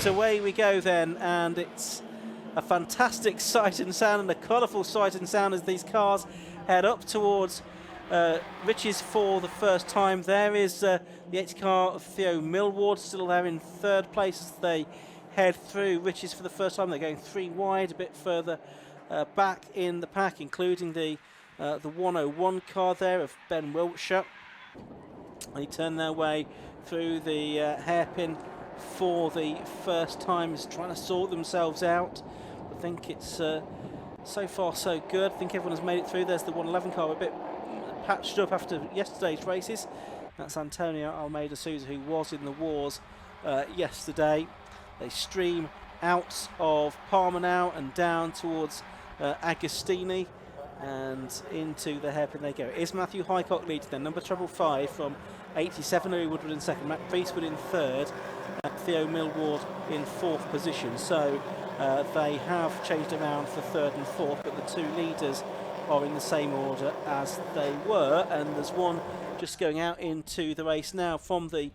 Right, away we go then, and it's a fantastic sight and sound and a colourful sight and sound as these cars head up towards Riches for the first time. There is the 8 car of Theo Millward still there in third place as they head through Riches for the first time. They're going 3 wide, a bit further back in the pack, including the 101 car there of Ben Wiltshire. They turn their way through the hairpin for the first time, is trying to sort themselves out. I think it's so far so good. I think everyone has made it through. There's the 111 car, a bit patched up after yesterday's races. That's Antonio Almeida Souza, who was in the wars yesterday. They stream out of Palmer now and down towards Agostini and into the hairpin they go. It is Matthew Highcock leading then, number 555 from 87, Louis Woodward in second, Matt Priestwood in third, Theo Millward in fourth position. So they have changed around for third and fourth, but the two leaders are in the same order as they were, and there's one just going out into the race now from the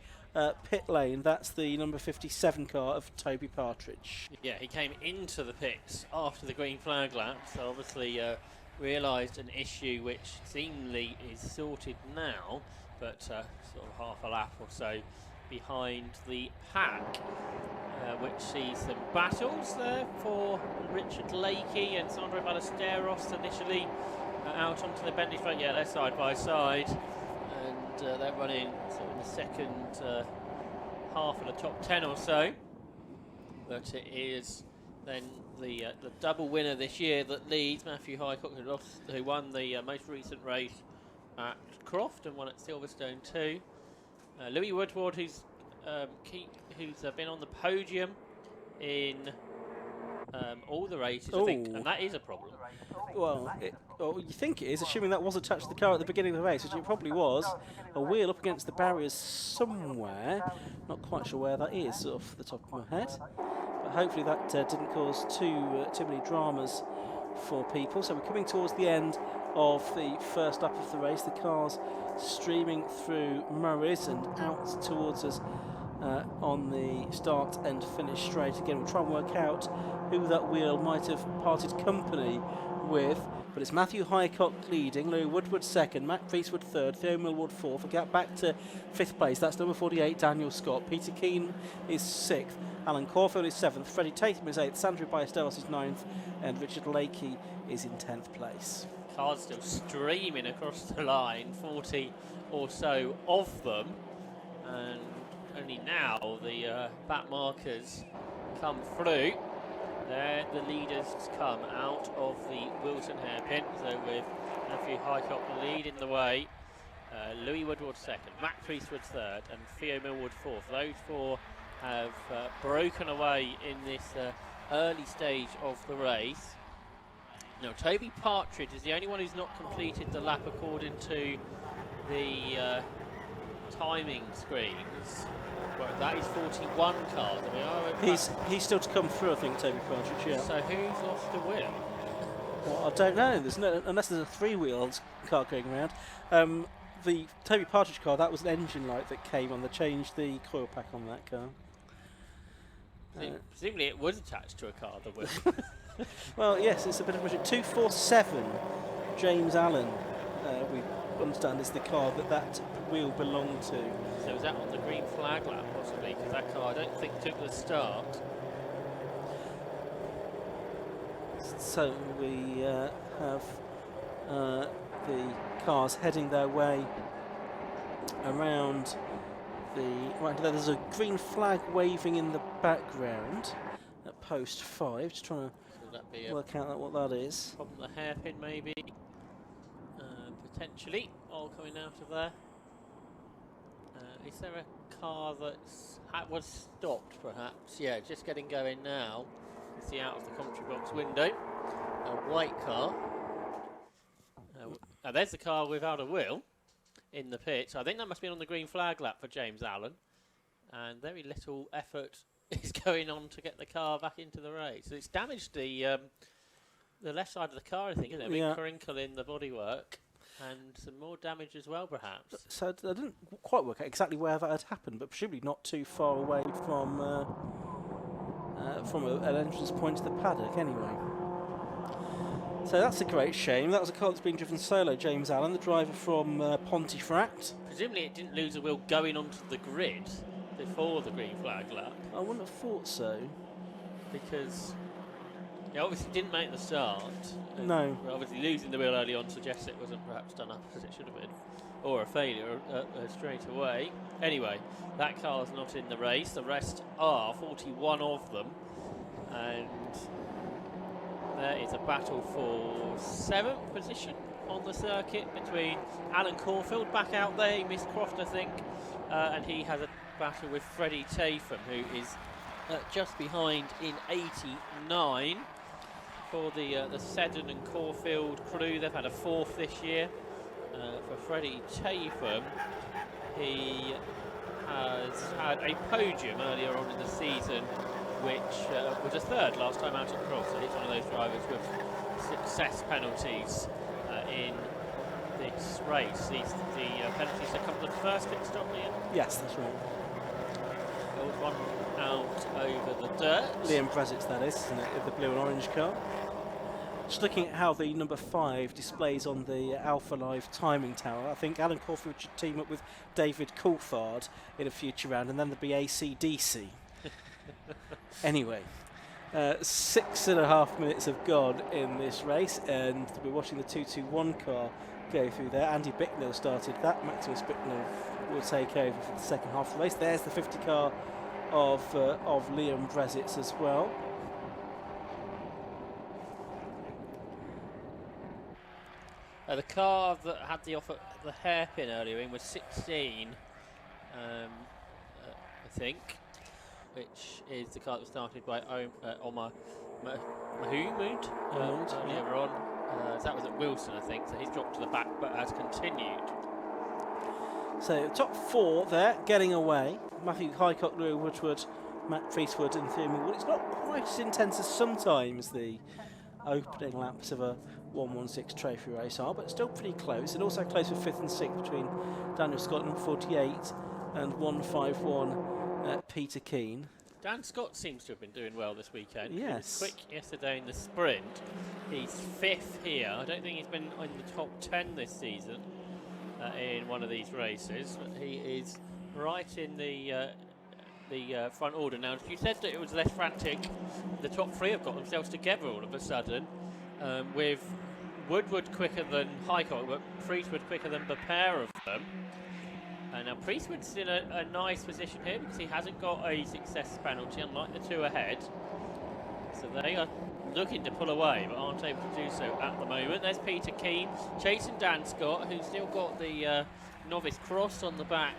pit lane. That's the number 57 car of Toby Partridge. Yeah, he came into the pits after the green flag lap, so obviously realised an issue which seemingly is sorted now, but sort of half a lap or so behind the pack, which sees some battles there for Richard Lakey and Sandro Ballesteros initially out onto the bendy straight. Yeah, they're side by side, and they're running sort of in the second half of the top 10 or so. But it is then the double winner this year that leads Matthew Highcock, who won the most recent race at Croft and won at Silverstone too. Louis Woodward, who's been on the podium in all the races, I think, and that is a problem. Well, you think it is, assuming that was attached to the car at the beginning of the race, which it probably was. A wheel up against the barriers somewhere. Not quite sure where that is off the top of my head. But hopefully that didn't cause too many dramas for people. So we're coming towards the end of the first lap of the race. The cars streaming through Murray's and out towards us on the start and finish straight. Again, we'll try and work out who that wheel might have parted company with, but it's Matthew Highcock leading, Louis Woodward second, Matt Priestwood third, Theo Millward fourth. We'll get back to fifth place. That's number 48, Daniel Scott. Peter Keane is sixth, Alan Caulfield is seventh, Freddie Tatum is eighth, Sandro Ballesteros is ninth, and Richard Lakey is in 10th place. Cars still streaming across the line, 40 or so of them, and only now the back markers come through. There the leaders come out of the Wilson hairpin, so with Matthew Highcock leading the way, Louis Woodward second, Matt Priestwood third, and Theo Millward fourth. Those four have broken away in this early stage of the race. Now Toby Partridge is the only one who's not completed the lap according to the timing screens. Well, that is 41 cars. I mean, he's still to come through, I think, Toby Partridge, yeah. So who's lost the wheel? Well, I don't know. Unless there's a three-wheeled car going around. The Toby Partridge car, that was an engine light that came on. They changed the coil pack on that car. Presumably it was attached to a car, the wheel. Well, yes, it's a bit of a 247 James Allen, we understand, is the car that wheel belonged to. So was that on the green flag lap, possibly? Because that car, I don't think, took the start. So we have the cars heading their way around the... Right, there's a green flag waving in the background at post 5. Just trying to work out what that is. From the hairpin, maybe. Potentially, all coming out of there. Is there a car that was stopped, perhaps? Yeah, just getting going now. You see out of the commentary box window. A white car. Now there's the car without a wheel in the pit. So I think that must be on the green flag lap for James Allen. And very little effort is going on to get the car back into the race. So it's damaged the left side of the car, I think, isn't it? A big crinkle in the bodywork. And some more damage as well, perhaps. So I didn't quite work out exactly where that had happened, but presumably not too far away from from an entrance point to the paddock anyway. So that's a great shame. That was a car that's been driven solo, James Allen, the driver from Pontefract. Presumably it didn't lose a wheel going onto the grid before the green flag lap. I wouldn't have thought so. Because he obviously didn't make the start. No. Obviously losing the wheel early on suggests it wasn't perhaps done up as it should have been. Or a failure straight away. Anyway, that car's not in the race. The rest are, 41 of them. And there is a battle for 7th position on the circuit between Alan Caulfield back out there. He missed Croft, I think. And he has a battle with Freddie Tatham, who is just behind in 89 for the Snetterton and Caulfield crew. They've had a 4th this year. For Freddie Tatham, he has had a podium earlier on in the season, which was a 3rd last time out at Cross. So he's one of those drivers with success penalties in this race. The penalties that come to the first pit stop here. Yes, that's right. Old one out over the dirt. Liam Brezic's, that is, isn't it? The blue and orange car. Just looking at how the number 5 displays on the Alpha Live timing tower, I think Alan Caulfield should team up with David Coulthard in a future round, and then there'd be AC/DC. Anyway, 6.5 minutes have gone in this race, and we're watching the 221 car go through there. Andy Bicknell started that. Maximus Bicknell will take over for the second half of the race. There's the 50 car of Liam Brezic's as well. The car that had the hairpin earlier in was 16, I think, which is the car that was started by Omar Mahmoud earlier on. That was at Wilson, I think, so he's dropped to the back but has continued. So top 4 there, getting away. Matthew Highcock, Louis Woodward, Matt Priestwood and Theo Wood. It's not quite as intense as sometimes the opening laps of a 116 trophy race are, but still pretty close, and also close with 5th and 6th between Daniel Scott, number 48, and 151 Peter Keane. Dan Scott seems to have been doing well this weekend. Yes. He was quick yesterday in the sprint. He's 5th here. I don't think he's been in the top 10 this season in one of these races, but he is right in the front order. Now, if you said that it was less frantic, the top 3 have got themselves together all of a sudden, with Woodward quicker than Highcock, but Priestwood quicker than the pair of them. Now Priestwood's in a nice position here because he hasn't got a success penalty, unlike the 2 ahead. So they are looking to pull away, but aren't able to do so at the moment. There's Peter Keane chasing Dan Scott, who's still got the novice cross on the back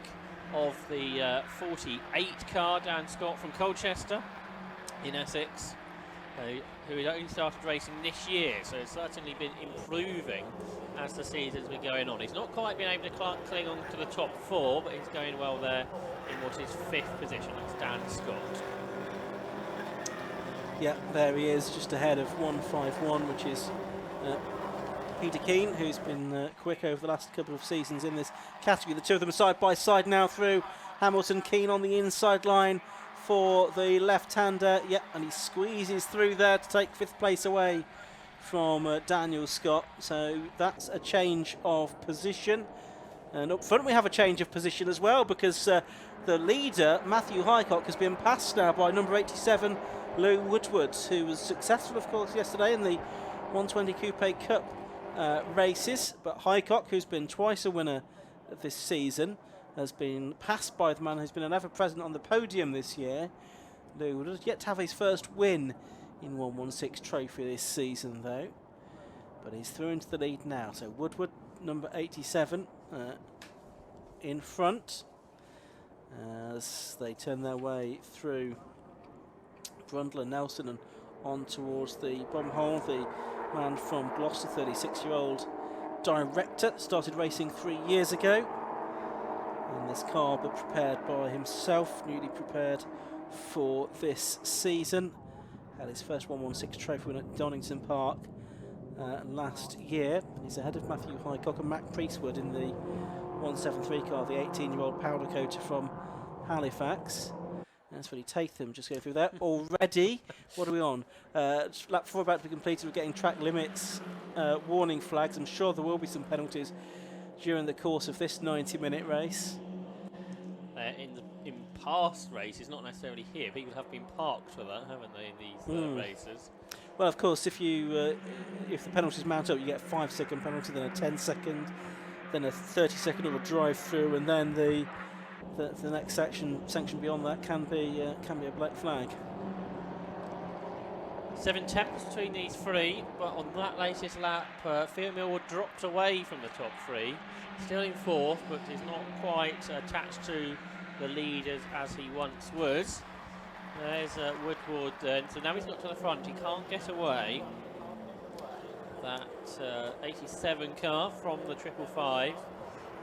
of the 48 car. Dan Scott from Colchester in Essex, who had only started racing this year, so it's certainly been improving as the season's been going on. He's not quite been able to cling on to the top 4, but he's going well there in what is 5th position. That's Dan Scott. Yeah, there he is, just ahead of 151, which is Peter Keane, who's been quick over the last couple of seasons in this category. The 2 of them side by side now through. Hamilton, Keane on the inside line for the left-hander. Yeah, and he squeezes through there to take 5th place away from Daniel Scott. So that's a change of position. And up front we have a change of position as well, because the leader, Matthew Highcock, has been passed now by number 87, Lou Woodward, who was successful, of course, yesterday in the 120 Coupe Cup races. But Highcock, who's been twice a winner this season, has been passed by the man who's been an ever-present on the podium this year. Lou Woodward has yet to have his first win in 116 trophy this season, though. But he's through into the lead now. So Woodward, number 87, in front as they turn their way through Brundle and Nelson and on towards the bottom hole. The man from Gloucester, 36-year-old director, started racing 3 years ago in this car, but prepared by himself, newly prepared for this season. Had his first 116 trophy win at Donington Park last year. He's ahead of Matthew Highcock and Matt Priestwood in the 173 car, the 18-year-old powder coater from Halifax. That's really Tatham just going through there already. What are we on? Lap 4 about to be completed. We're getting track limits, warning flags. I'm sure there will be some penalties during the course of this 90-minute race. In past races, not necessarily here, people have been parked for that, haven't they, in these races? Well, of course, if the penalties mount up, you get a 5-second penalty, then a 10-second, then a 30-second or a drive-through, and then the next sanction beyond that can be a black flag. 7/10 between these three, but on that latest lap, Theo Millward dropped away from the top three. Still in fourth, but is not quite attached to the leaders as he once was. There's Woodward then, so now he's got to the front, he can't get away. That 87 car from the 555,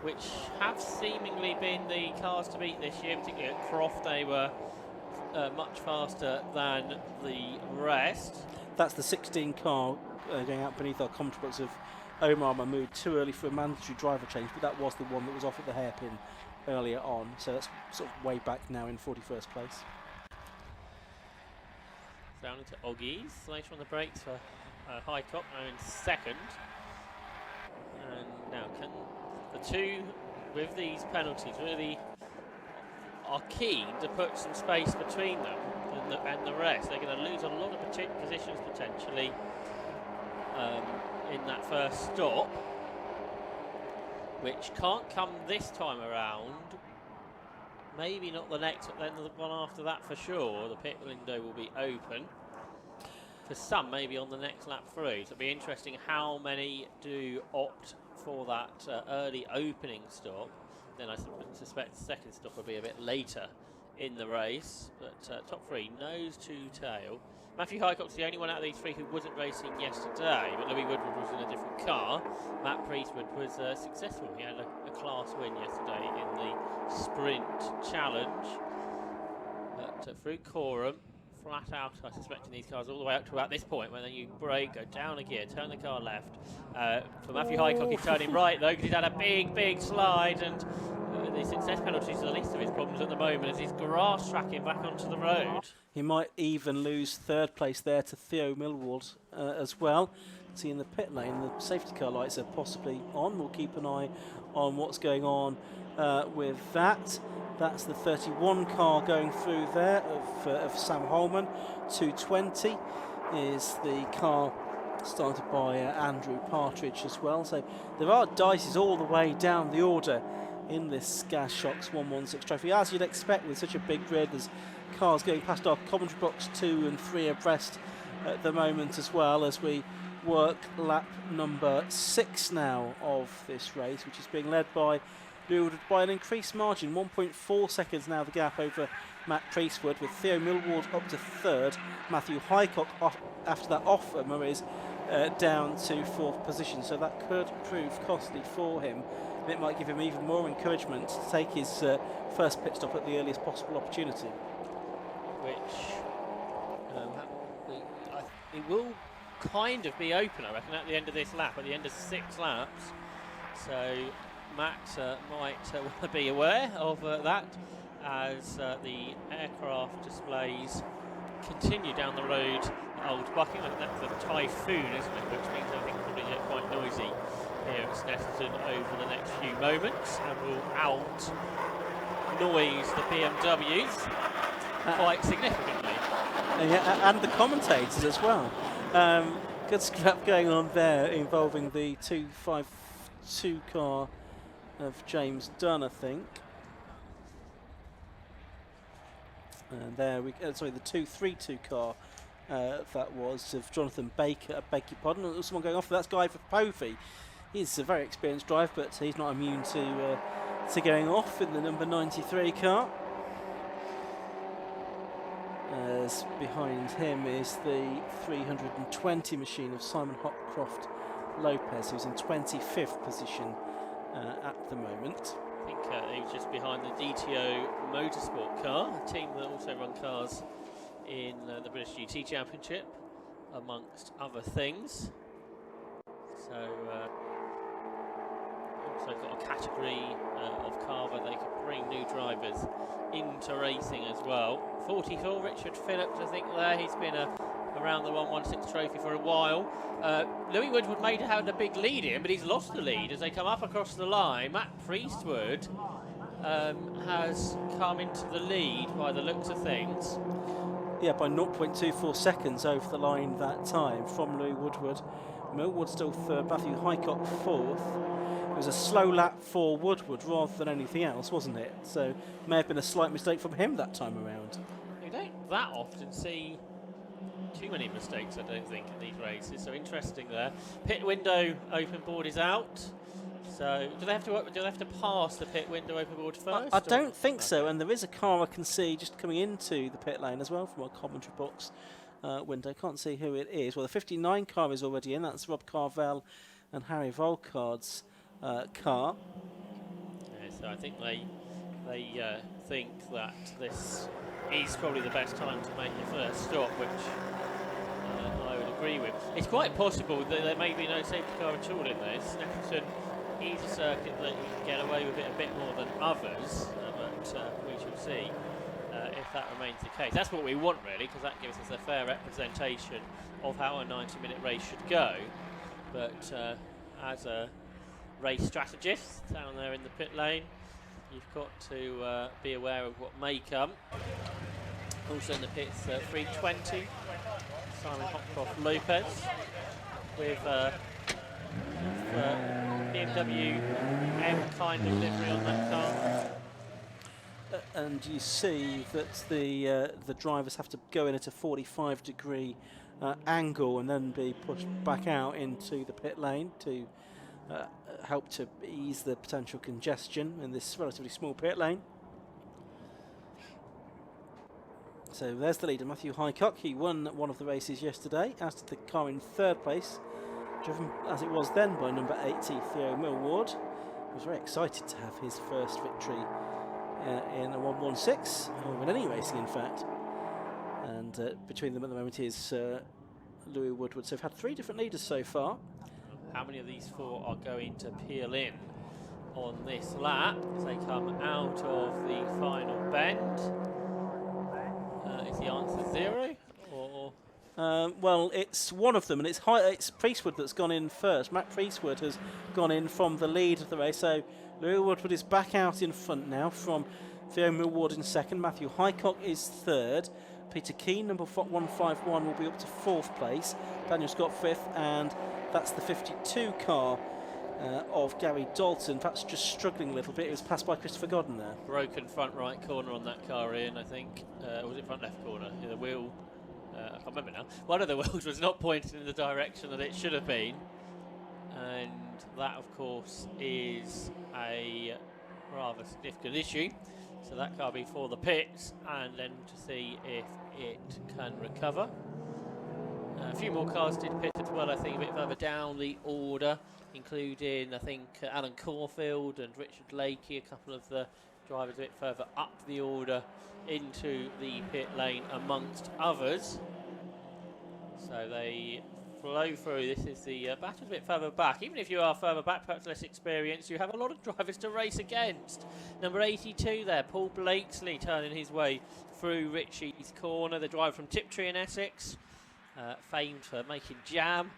which have seemingly been the cars to beat this year, particularly at Croft. They were much faster than the rest. That's the 16 car going out beneath our commentary box of Omar Mahmood. Too early for a mandatory driver change, but that was the one that was off at the hairpin earlier on, so that's sort of way back now in 41st place. Down into Oggies later on the brakes for Highcock, now in second. And now can the two with these penalties really are keen to put some space between them and the rest. They're going to lose a lot of positions potentially in that first stop, which can't come this time around. Maybe not the next, but then the one after that for sure. The pit window will be open. For some, maybe on the next lap through. So it'll be interesting how many do opt for that early opening stop. Then I suspect the second stop will be a bit later in the race. But top three, nose to tail. Matthew Highcock's the only one out of these three who wasn't racing yesterday, but Louis Woodward was in a different car. Matt Priestwood was successful. He had a class win yesterday in the sprint challenge. But through Coram, flat out, I suspect, in these cars all the way up to about this point, where then you brake, go down a gear, turn the car left. For Matthew Highcock, he's turning right though, because he's had a big slide, and the success penalties are the least of his problems at the moment as he's grass tracking back onto the road. He might even lose third place there to Theo Millward as well. See, in the pit lane, the safety car lights are possibly on. We'll keep an eye on what's going on with that. That's the 31 car going through there of Sam Holman. 220 is the car started by Andrew Partridge as well. So there are dices all the way down the order in this GAZ Shocks 116 trophy, as you'd expect with such a big grid. There's cars going past our commentary box 2 and 3 abreast at the moment, as well as we work lap number 6 now of this race, which is being led by an increased margin, 1.4 seconds now the gap over Matt Priestwood, with Theo Millward up to third. Matthew Highcock after that off Murray's down to fourth position, so that could prove costly for him. And it might give him even more encouragement to take his first pit stop at the earliest possible opportunity. Which it will kind of be open, I reckon, at the end of this lap, at the end of 6 laps. So Matt might want to be aware of that as the aircraft displays continue down the road at Old Bucking. I think that's the Typhoon, isn't it? Which means I think it'll probably get quite noisy here at Snetterton over the next few moments, and will out noise the BMWs quite significantly. And the commentators as well. Good scrap going on there involving the 252 car of James Dunn, I think. And there we the 232 car that was of Jonathan Baker. Beg your pardon. There's someone going off. That's Guy for Povey. He's a very experienced driver, but he's not immune to going off in the number 93 car. As behind him is the 320 machine of Simon Hopcroft Lopez, who's in 25th position at the moment. I think he was just behind the DTO Motorsport car, a team that also run cars in the British GT Championship, amongst other things. So also got a category of car where they could bring new drivers into racing as well. 44, Richard Phillips, I think there. He's been around the 116 trophy for a while. Louis Woodward may have had a big lead in, but he's lost the lead as they come up across the line. Matt Priestwood has come into the lead by the looks of things. Yeah, by 0.24 seconds over the line that time from Louis Woodward. Millward still third, Matthew Highcock fourth. It was a slow lap for Woodward rather than anything else, wasn't it? So may have been a slight mistake from him that time around. You don't that often see too many mistakes, I don't think, in these races. So interesting there. Pit window open board is out. So do they have to pass the pit window open board first? I don't think so. And there is a car I can see just coming into the pit lane as well from our commentary box window. Can't see who it is. Well, the 59 car is already in. That's Rob Carvel and Harry Volcard's car. Yeah, so I think they think that this is probably the best time to make your first stop, which I would agree with. It's quite possible that there may be no safety car at all in this. Snetterton is a circuit that you can get away with it a bit more than others, but we shall see if that remains the case. That's what we want, really, because that gives us a fair representation of how a 90-minute race should go. But as a race strategist down there in the pit lane, you've got to be aware of what may come. Also in the pits, 320, Simon Hopcroft Lopez with BMW M kind of livery on that car. And you see that the drivers have to go in at a 45-degree angle and then be pushed back out into the pit lane to help to ease the potential congestion in this relatively small pit lane. So there's the leader, Matthew Highcock. He won one of the races yesterday, as did the car in third place, driven as it was then by number 80, Theo Millward. He was very excited to have his first victory in a 116, or in any racing in fact. And between them at the moment is Louis Woodward. So we've had three different leaders so far. How many of these four are going to peel in on this lap as they come out of the final bend? Is the answer 0? Or well, it's one of them, and it's Priestwood that's gone in first. Matt Priestwood has gone in from the lead of the race, so Louis Woodward is back out in front now from Theo Millward in second. Matthew Highcock is third. Peter Keane, number 151, will be up to fourth place. Daniel Scott fifth, and that's the 52 car of Gary Dalton, perhaps just struggling a little bit. It was passed by Christopher Godden there. broken front right corner on that car, Ian, I think. Or was it front left corner? Yeah, the wheel, I can't remember now. One of the wheels was not pointed in the direction that it should have been. And that, of course, is a rather significant issue. So that car before the pits, and then to see if it can recover. A few more cars did pit as well, I think, a bit further down the order, including, I think, Alan Caulfield and Richard Lakey, a couple of the drivers a bit further up the order into the pit lane, amongst others. So they flow through. This is the battle a bit further back. Even if you are further back, perhaps less experienced, you have a lot of drivers to race against. Number 82 there, Paul Blakesley, turning his way through Ritchie's corner, the driver from Tiptree in Essex. Famed for making jam,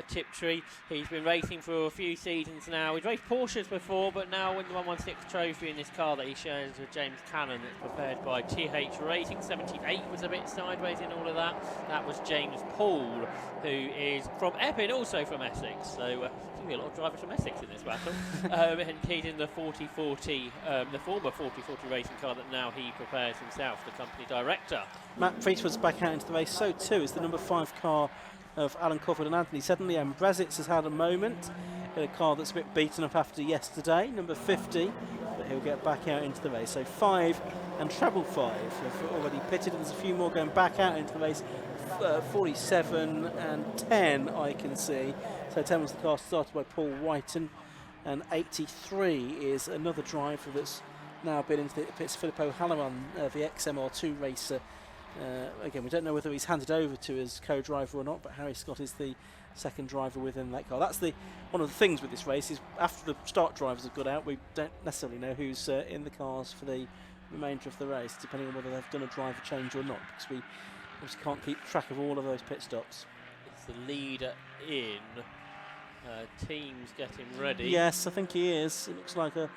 Tiptree. He's been racing for a few seasons now. He's raced Porsches before, but now won the 116 trophy in this car that he shares with James Cannon, that's prepared by TH Racing. 78 was a bit sideways in all of that. That was James Paul, who is from Epping, also from Essex. So there's going to be a lot of drivers from Essex in this battle. And he's in the 4040, the former 4040 racing car that now he prepares himself, the company director. Matt Priestwood's back out into the race, so too is the number 5 car of Alan Caulfield and Anthony Seddon. Liam Brazitz has had a moment in a car that's a bit beaten up after yesterday, number 50, but he'll get back out into the race. So 5 and treble 5 have already pitted, and there's a few more going back out into the race. 47 and 10 I can see. So 10 was the car started by Paul Whiten, and 83 is another driver that's now been into the pits, Philip O'Halloran, the XMR2 racer, Again, we don't know whether he's handed over to his co-driver or not, but Harry Scott is the second driver within that car. That's one of the things with this race is after the start drivers have got out, we don't necessarily know who's in the cars for the remainder of the race, depending on whether they've done a driver change or not, because we obviously can't keep track of all of those pit stops. It's the leader in. Team's getting ready. Yes, I think he is. It looks like a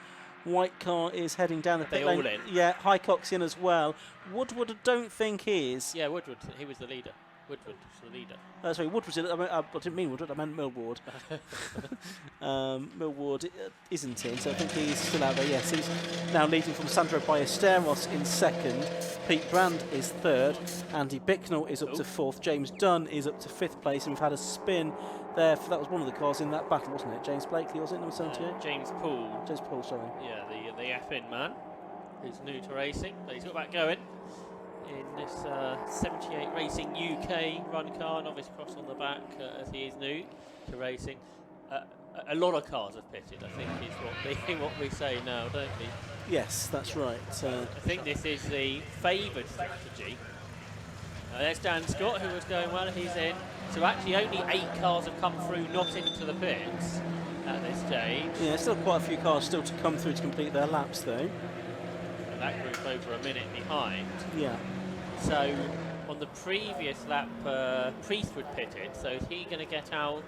white car is heading down the pit lane. All in? Yeah, Highcock's in as well. Woodward, I don't think is. Yeah, Woodward. He was the leader. Woodward was the leader. Sorry, Woodward. I didn't mean Woodward. I meant Millward. Millward isn't in, so I think he's still out there. Yes, he's now leading from Sandro Ballesteros in second. Pete Brand is third. Andy Bicknell is up to fourth. James Dunn is up to fifth place, and we've had a spin there. That was one of the cars in that battle, wasn't it? James Blakely, was it, number 78? James Poole. James Poole, sorry. Yeah, the F-in man, who's new to racing, but he's got back going in this 78 Racing UK run car. Novice cross on the back as he is new to racing. A lot of cars have pitted, I think, is what we say now, don't we? Yes, that's right. I think this is the favoured strategy. There's Dan Scott, who was going well, he's in. So actually only 8 cars have come through, not into the pits at this stage. Yeah, still quite a few cars still to come through to complete their laps, though. And that group over a minute behind. Yeah. So on the previous lap, Priestwood pitted, so is he going to get out,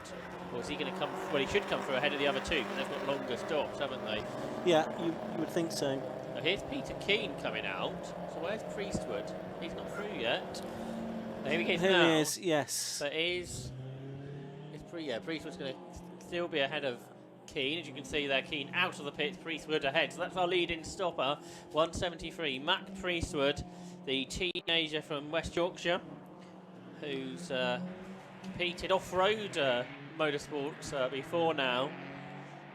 or is he going to come, well, he should come through ahead of the other two, because they've got longer stops, haven't they? Yeah, you would think so. Now here's Peter Keane coming out, so where's Priestwood? He's not through yet. Here he is now. He is, yes. So Priestwood's going to still be ahead of Keane. As you can see there, Keane out of the pits, Priestwood ahead. So that's our leading stopper, 173. Mac Priestwood, the teenager from West Yorkshire, who's competed off-road motorsports before now.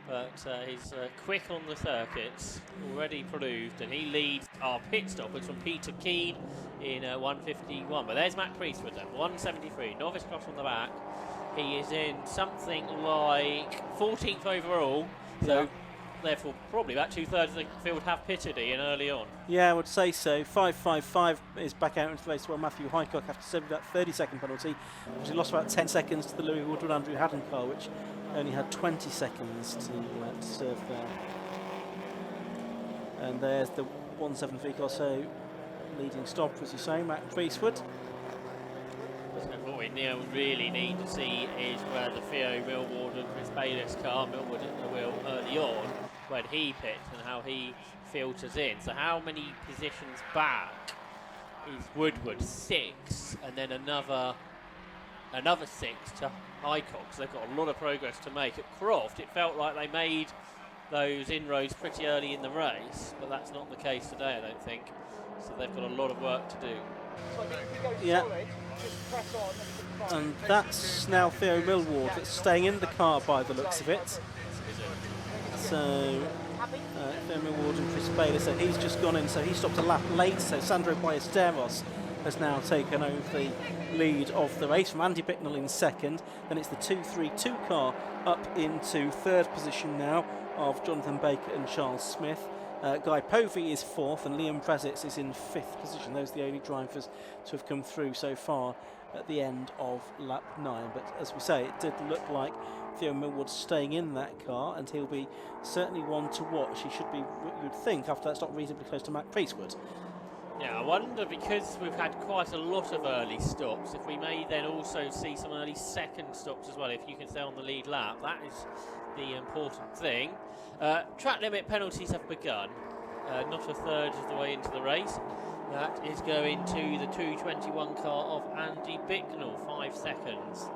But he's quick on the circuits, already proved, and he leads our pit stoppers from Peter Keane in 151. But there's Matt Priestwood then, 173, novice cross on the back. He is in something like 14th overall, so therefore probably about 2/3 of the field have pitted in early on. Yeah, I would say so. 555 is back out into the race. Well, Matthew Highcock after serving that 30-second penalty. He lost about 10 seconds to the Louis Woodward Andrew Haddon car, which only had 20 seconds to serve there. And there's the 173 car, so leading stop, as you say, Matt Priestwood. So what we now really need to see is where the Theo Millward and Chris Bayliss car, Millward at the wheel early on, when he pits and how he filters in. So how many positions back is Woodward? 6, and then another 6 to Highcock. So they've got a lot of progress to make. At Croft, it felt like they made those inroads pretty early in the race, but that's not the case today, I don't think. So they've got a lot of work to do. Yeah. And that's now Theo Millward that's staying in the car by the looks of it. So Theo Millward and Chris Baylor, so he's just gone in, so he stopped a lap late, so Sandro Ballesteros has now taken over the lead of the race from Andy Bicknell in second. Then it's the 232 car up into third position now of Jonathan Baker and Charles Smith. Guy Povey is fourth and Liam Prezitz is in fifth position. Those are the only drivers to have come through so far at the end of lap 9. But as we say, it did look like Theo Millward staying in that car, and he'll be certainly one to watch. He should be, you'd think, after that stop reasonably close to Matt Priestwood. Yeah, I wonder, because we've had quite a lot of early stops, if we may then also see some early second stops as well, if you can stay on the lead lap. That is the important thing. Track limit penalties have begun. Not a third of the way into the race. That is going to the 221 car of Andy Bicknell, 5 seconds.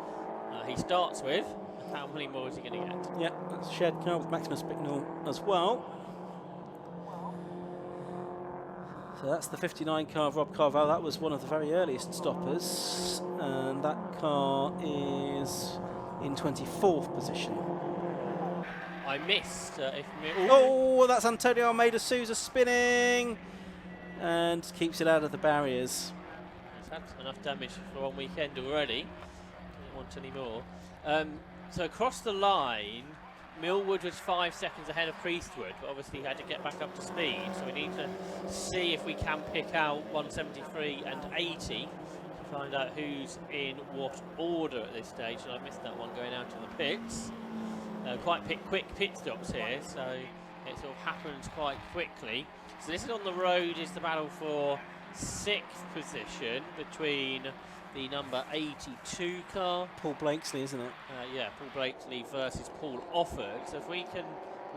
He starts with, how many more is he going to get? Yeah, that's a shared car with Maximus Bicknell as well. So that's the 59 car of Rob Carval. That was one of the very earliest stoppers, and that car is in 24th position. I missed. Oh, that's Antonio Almeida Souza spinning and keeps it out of the barriers. He's had enough damage for one weekend already. Doesn't want any more. So across the line, Millwood was 5 seconds ahead of Priestwood, but obviously he had to get back up to speed. So we need to see if we can pick out 173 and 80 to find out who's in what order at this stage. And I missed that one going out to the pits. Quite quick pit stops here, so it sort of happens quite quickly. So this is on the road, is the battle for 6th position between the number 82 car. Paul Blakesley, isn't it? Yeah, Paul Blakesley versus Paul Offord. So if we can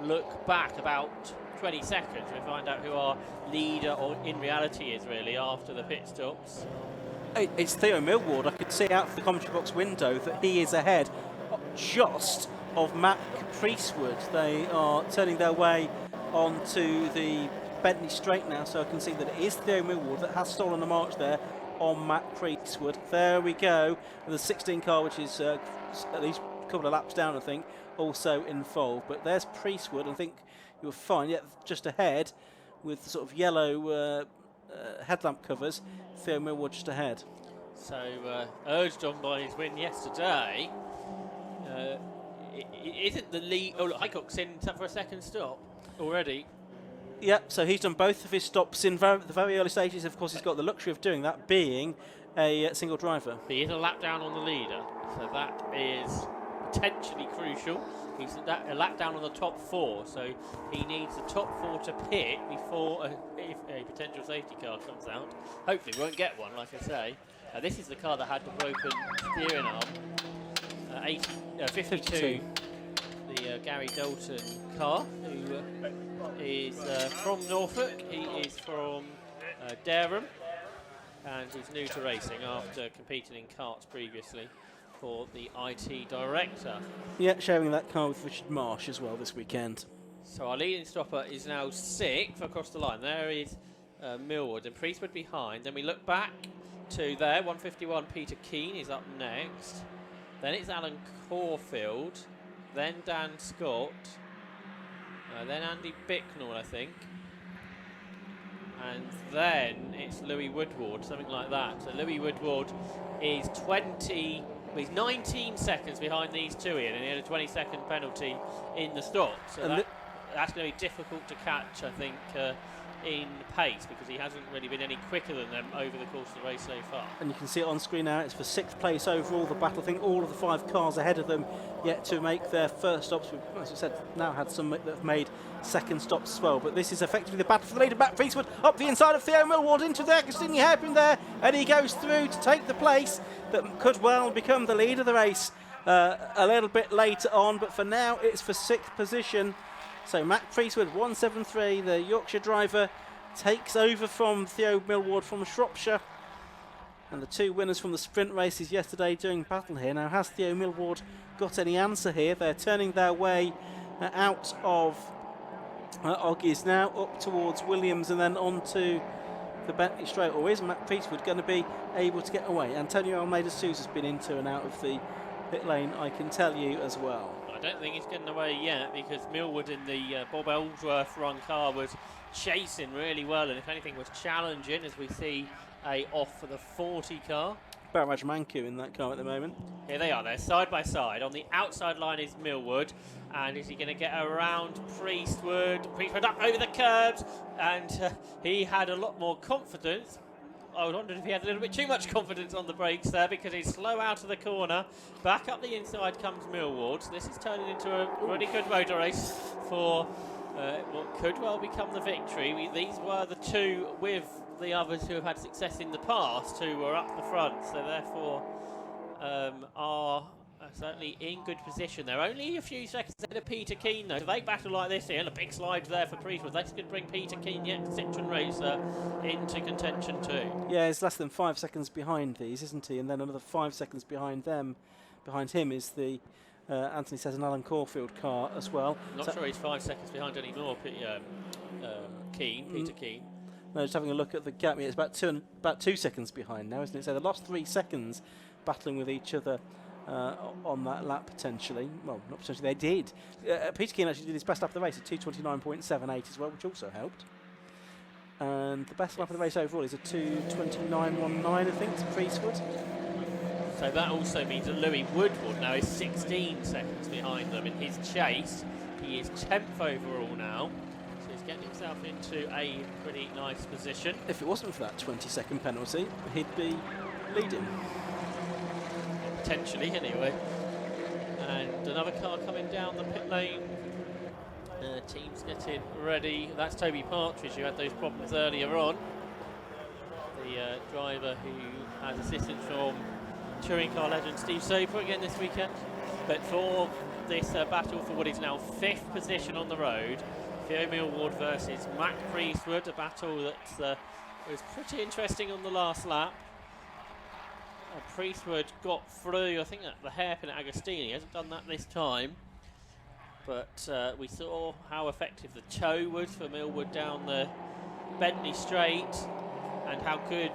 look back about 20 seconds, we find out who our leader, or in reality is really, after the pit stops. It's Theo Millward. I could see out the commentary box window that he is ahead just of Matt Priestwood. They are turning their way onto the Bentley Straight now, so I can see that it is Theo Millward that has stolen the march there on Matt Priestwood. There we go. The 16 car, which is at least a couple of laps down, I think, also involved. But there's Priestwood. I think you were fine. Yeah, just ahead with the sort of yellow headlamp covers. Theo Millward just ahead. So urged on by his win yesterday, isn't the lead? Oh, look, Highcock's in for a second stop already. Yep, so he's done both of his stops in the very early stages. Of course, he's got the luxury of doing that, being a single driver. He is a lap down on the leader, so that is potentially crucial. He's a lap down on the top 4, so he needs the top 4 to pit before if a potential safety car comes out. Hopefully, we won't get one, like I say. This is the car that had the broken steering arm. 52. The Gary Dalton car, who is from Norfolk. He is from Durham, and he's new to racing after competing in karts previously for the IT director. Yeah, sharing that car with Richard Marsh as well this weekend. So our leading stopper is now 6th across the line. There is Millwood and Priestwood behind. Then we look back to there, 151 Peter Keane is up next. Then it's Alan Caulfield. Then Dan Scott, then Andy Bicknell, I think, and then it's Louis Woodward, something like that. So Louis Woodward is he's 19 seconds behind these two here, and he had a 20-second penalty in the stop. So that's going to be difficult to catch, I think, in pace, because he hasn't really been any quicker than them over the course of the race so far. And you can see it on screen now, it's for 6th place overall, the battle. I think all of the 5 cars ahead of them yet to make their first stops. We've, as I said, now had some that have made second stops as well, but this is effectively the battle for the leader. Matt Priestwood up the inside of Theo Millward into there, Christine hairpin there, and he goes through to take the place that could well become the lead of the race a little bit later on, but for now it's for 6th position. So Matt Priestwood, 173, the Yorkshire driver, takes over from Theo Millward from Shropshire. And the 2 winners from the sprint races yesterday doing battle here. Now, has Theo Millward got any answer here? They're turning their way out of Oggies now, up towards Williams and then on to the Bentley Straight. Or is Matt Priestwood going to be able to get away? Antonio Almeida Sousa's been into and out of the pit lane, I can tell you as well. I don't think he's getting away yet, because Millwood in the Bob Ellsworth run car was chasing really well, and if anything was challenging, as we see a off for the 40 car. Barraj Manku in that car at the moment. Here they are, they're side by side. On the outside line is Millwood, and is he going to get around Priestwood? Priestwood up over the curbs, and he had a lot more confidence. I wondered if he had a little bit too much confidence on the brakes there, because he's slow out of the corner. Back up the inside comes Millward. So this is turning into a really good motor race for what could well become the victory. These were the 2 with the others who have had success in the past, who were up the front, so therefore are certainly in good position. They're only a few seconds ahead of Peter Keane, though. So they battle like this here, and a big slide there for Priestwood. This could bring Peter Keane, yet Citroen racer, into contention too. Yeah, he's less than 5 seconds behind these, isn't he? And then another 5 seconds behind them. Behind him is the Anthony says an Alan Caulfield car as well. Not sure he's 5 seconds behind anymore, Peter Keane. No, just having a look at the gap. It's about 2 seconds behind now, isn't it? So they lost 3 seconds battling with each other on that lap potentially. Well, not potentially, they did. Peter Keane actually did his best lap of the race at 2:29.78 as well, which also helped. And the best lap of the race overall is a 2:29.19, I think, to Priestwood. So that also means that Louis Woodward now is 16 seconds behind them in his chase. He is 10th overall now, so he's getting himself into a pretty nice position. If it wasn't for that 20-second penalty, he'd be leading. Potentially, anyway. And another car coming down the pit lane. Teams getting ready. That's Toby Partridge, who had those problems earlier on. The driver who has assistance from touring car legend Steve Soper again this weekend. But for this battle for what is now 5th position on the road, Theo Millward versus Mac Priestwood, a battle that was pretty interesting on the last lap. Priestwood got through, I think, at the hairpin at Agostini. He hasn't done that this time. But we saw how effective the tow was for Millward down the Bentley Straight, and how good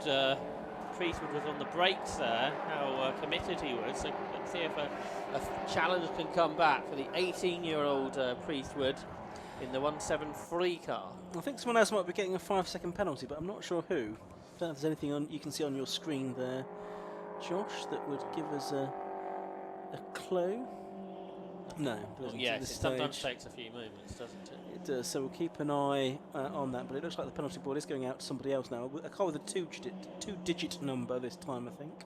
Priestwood was on the brakes there, how committed he was. So let's see if a challenge can come back for the 18-year-old Priestwood in the 173 car. I think someone else might be getting a 5-second penalty, but I'm not sure who. I don't know if there's anything you can see on your screen there, Josh, that would give us a clue. No, yes, it sometimes takes a few moments, doesn't it? It does, so we'll keep an eye on that, but it looks like the penalty board is going out to somebody else now. A car with a two-digit number this time, I think.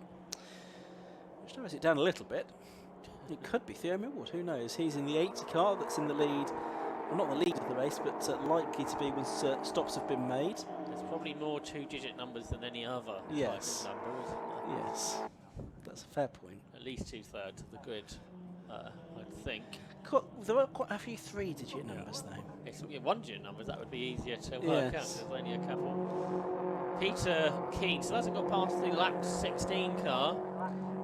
Which narrows it down a little bit. It could be Theo Millward, who knows? He's in the 80 car that's in the lead. Well, not the lead of the race, but likely to be once stops have been made. There's probably more two-digit numbers than any other yes. type of number, isn't there? Yes, that's a fair point. At least 2/3 of the grid, I'd think. There are quite a few 3-digit numbers, though. It's 1-digit numbers, that would be easier to work out. There's only a couple. Peter Keane still hasn't got past the lap 16 car.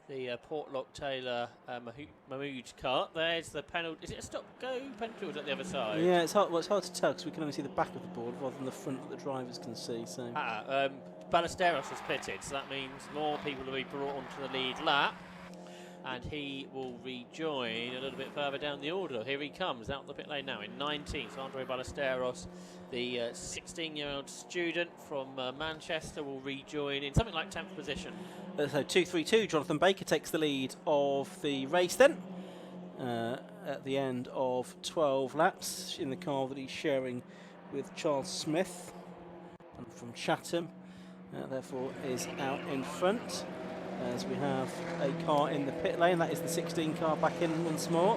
The Portlock Taylor Mahmood car. There's the penalty. Is it a stop-go penalty or is it the other side? Yeah, it's hard to tell because we can only see the back of the board rather than the front that the drivers can see. So. Ballesteros has pitted, so that means more people will be brought onto the lead lap. And he will rejoin a little bit further down the order. Here he comes out the pit lane now in 19th. Andre Ballesteros, the 16-year-old student from Manchester, will rejoin in something like 10th position. So 2-3-2, Jonathan Baker takes the lead of the race then. At the end of 12 laps in the car that he's sharing with Charles Smith and from Chatham. Therefore is out in front. As we have a car in the pit lane, that is the 16 car back in once more.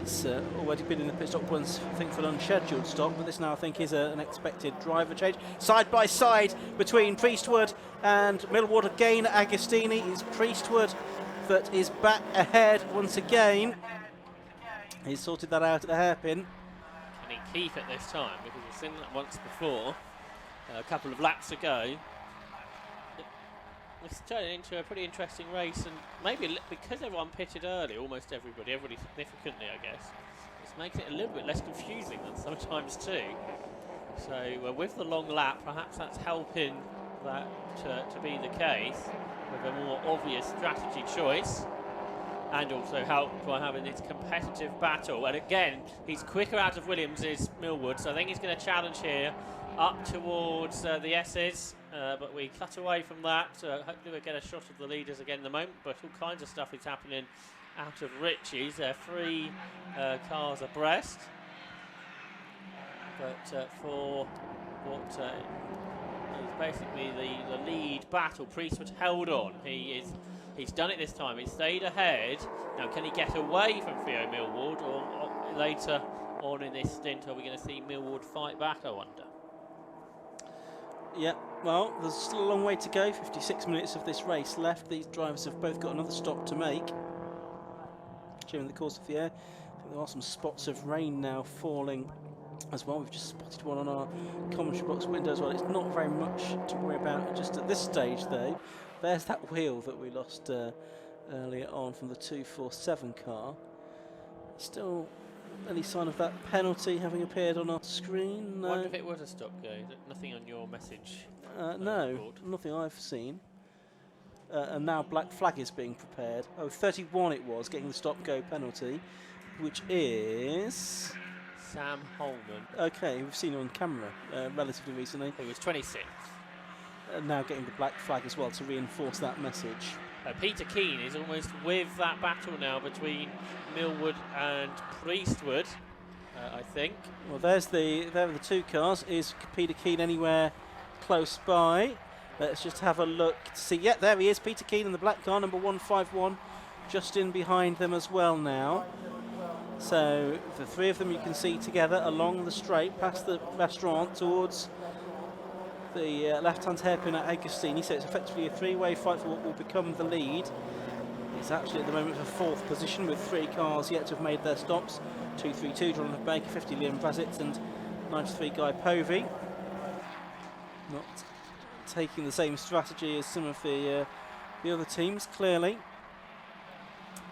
It's already been in the pit stop once, I think, for an unscheduled stop, but this now I think is an expected driver change. Side by side between Priestwood and Millward again. Agostini is Priestwood that is back ahead once again. He's sorted that out at the hairpin. Can he keep it this time? Because we've seen that once before, a couple of laps ago. It's turning into a pretty interesting race, and maybe because everyone pitted early, almost everybody significantly, I guess, it's making it a little bit less confusing than sometimes too. So with the long lap, perhaps that's helping that to be the case, with a more obvious strategy choice, and also helped by having this competitive battle. And again, he's quicker out of Williams' Millward, so I think he's going to challenge here up towards the S's. But we cut away from that. Hopefully we'll get a shot of the leaders again in the moment, but all kinds of stuff is happening out of Ritchie's. There are 3 cars abreast. But for what is basically the lead battle, Priestwood held on. He's done it this time. He stayed ahead. Now can he get away from Theo Millward, or later on in this stint are we going to see Millward fight back, I wonder? Yeah, well, there's still a long way to go. 56 minutes of this race left. These drivers have both got another stop to make during the course of the year. I think there are some spots of rain now falling as well. We've just spotted one on our commentary box window as well. It's not very much to worry about just at this stage, though. There's that wheel that we lost earlier on from the 247 car. Still any sign of that penalty having appeared on our screen? No. I wonder if it was a stop-go. Nothing on your message? No, board. Nothing I've seen. And now black flag is being prepared. Oh, 31 it was, getting the stop-go penalty, which is... Sam Holman. Okay, we've seen him on camera relatively recently. He was 26th. now getting the black flag as well to reinforce that message. Peter Keane is almost with that battle now between Millwood and Priestwood, I think. Well, there are the two cars. Is Peter Keane anywhere close by? Let's just have a look to see. Yeah, there he is, Peter Keane in the black car, number 151, just in behind them as well now. So the three of them you can see together along the straight, past the restaurant, towards the left-hand hairpin at Agostini. So it's effectively a three-way fight for what will become the lead. It's actually at the moment for fourth position with three cars yet to have made their stops. 232 Jonathan Baker, 50 Liam Brazitt and 93 Guy Povey. Not taking the same strategy as some of the other teams, clearly.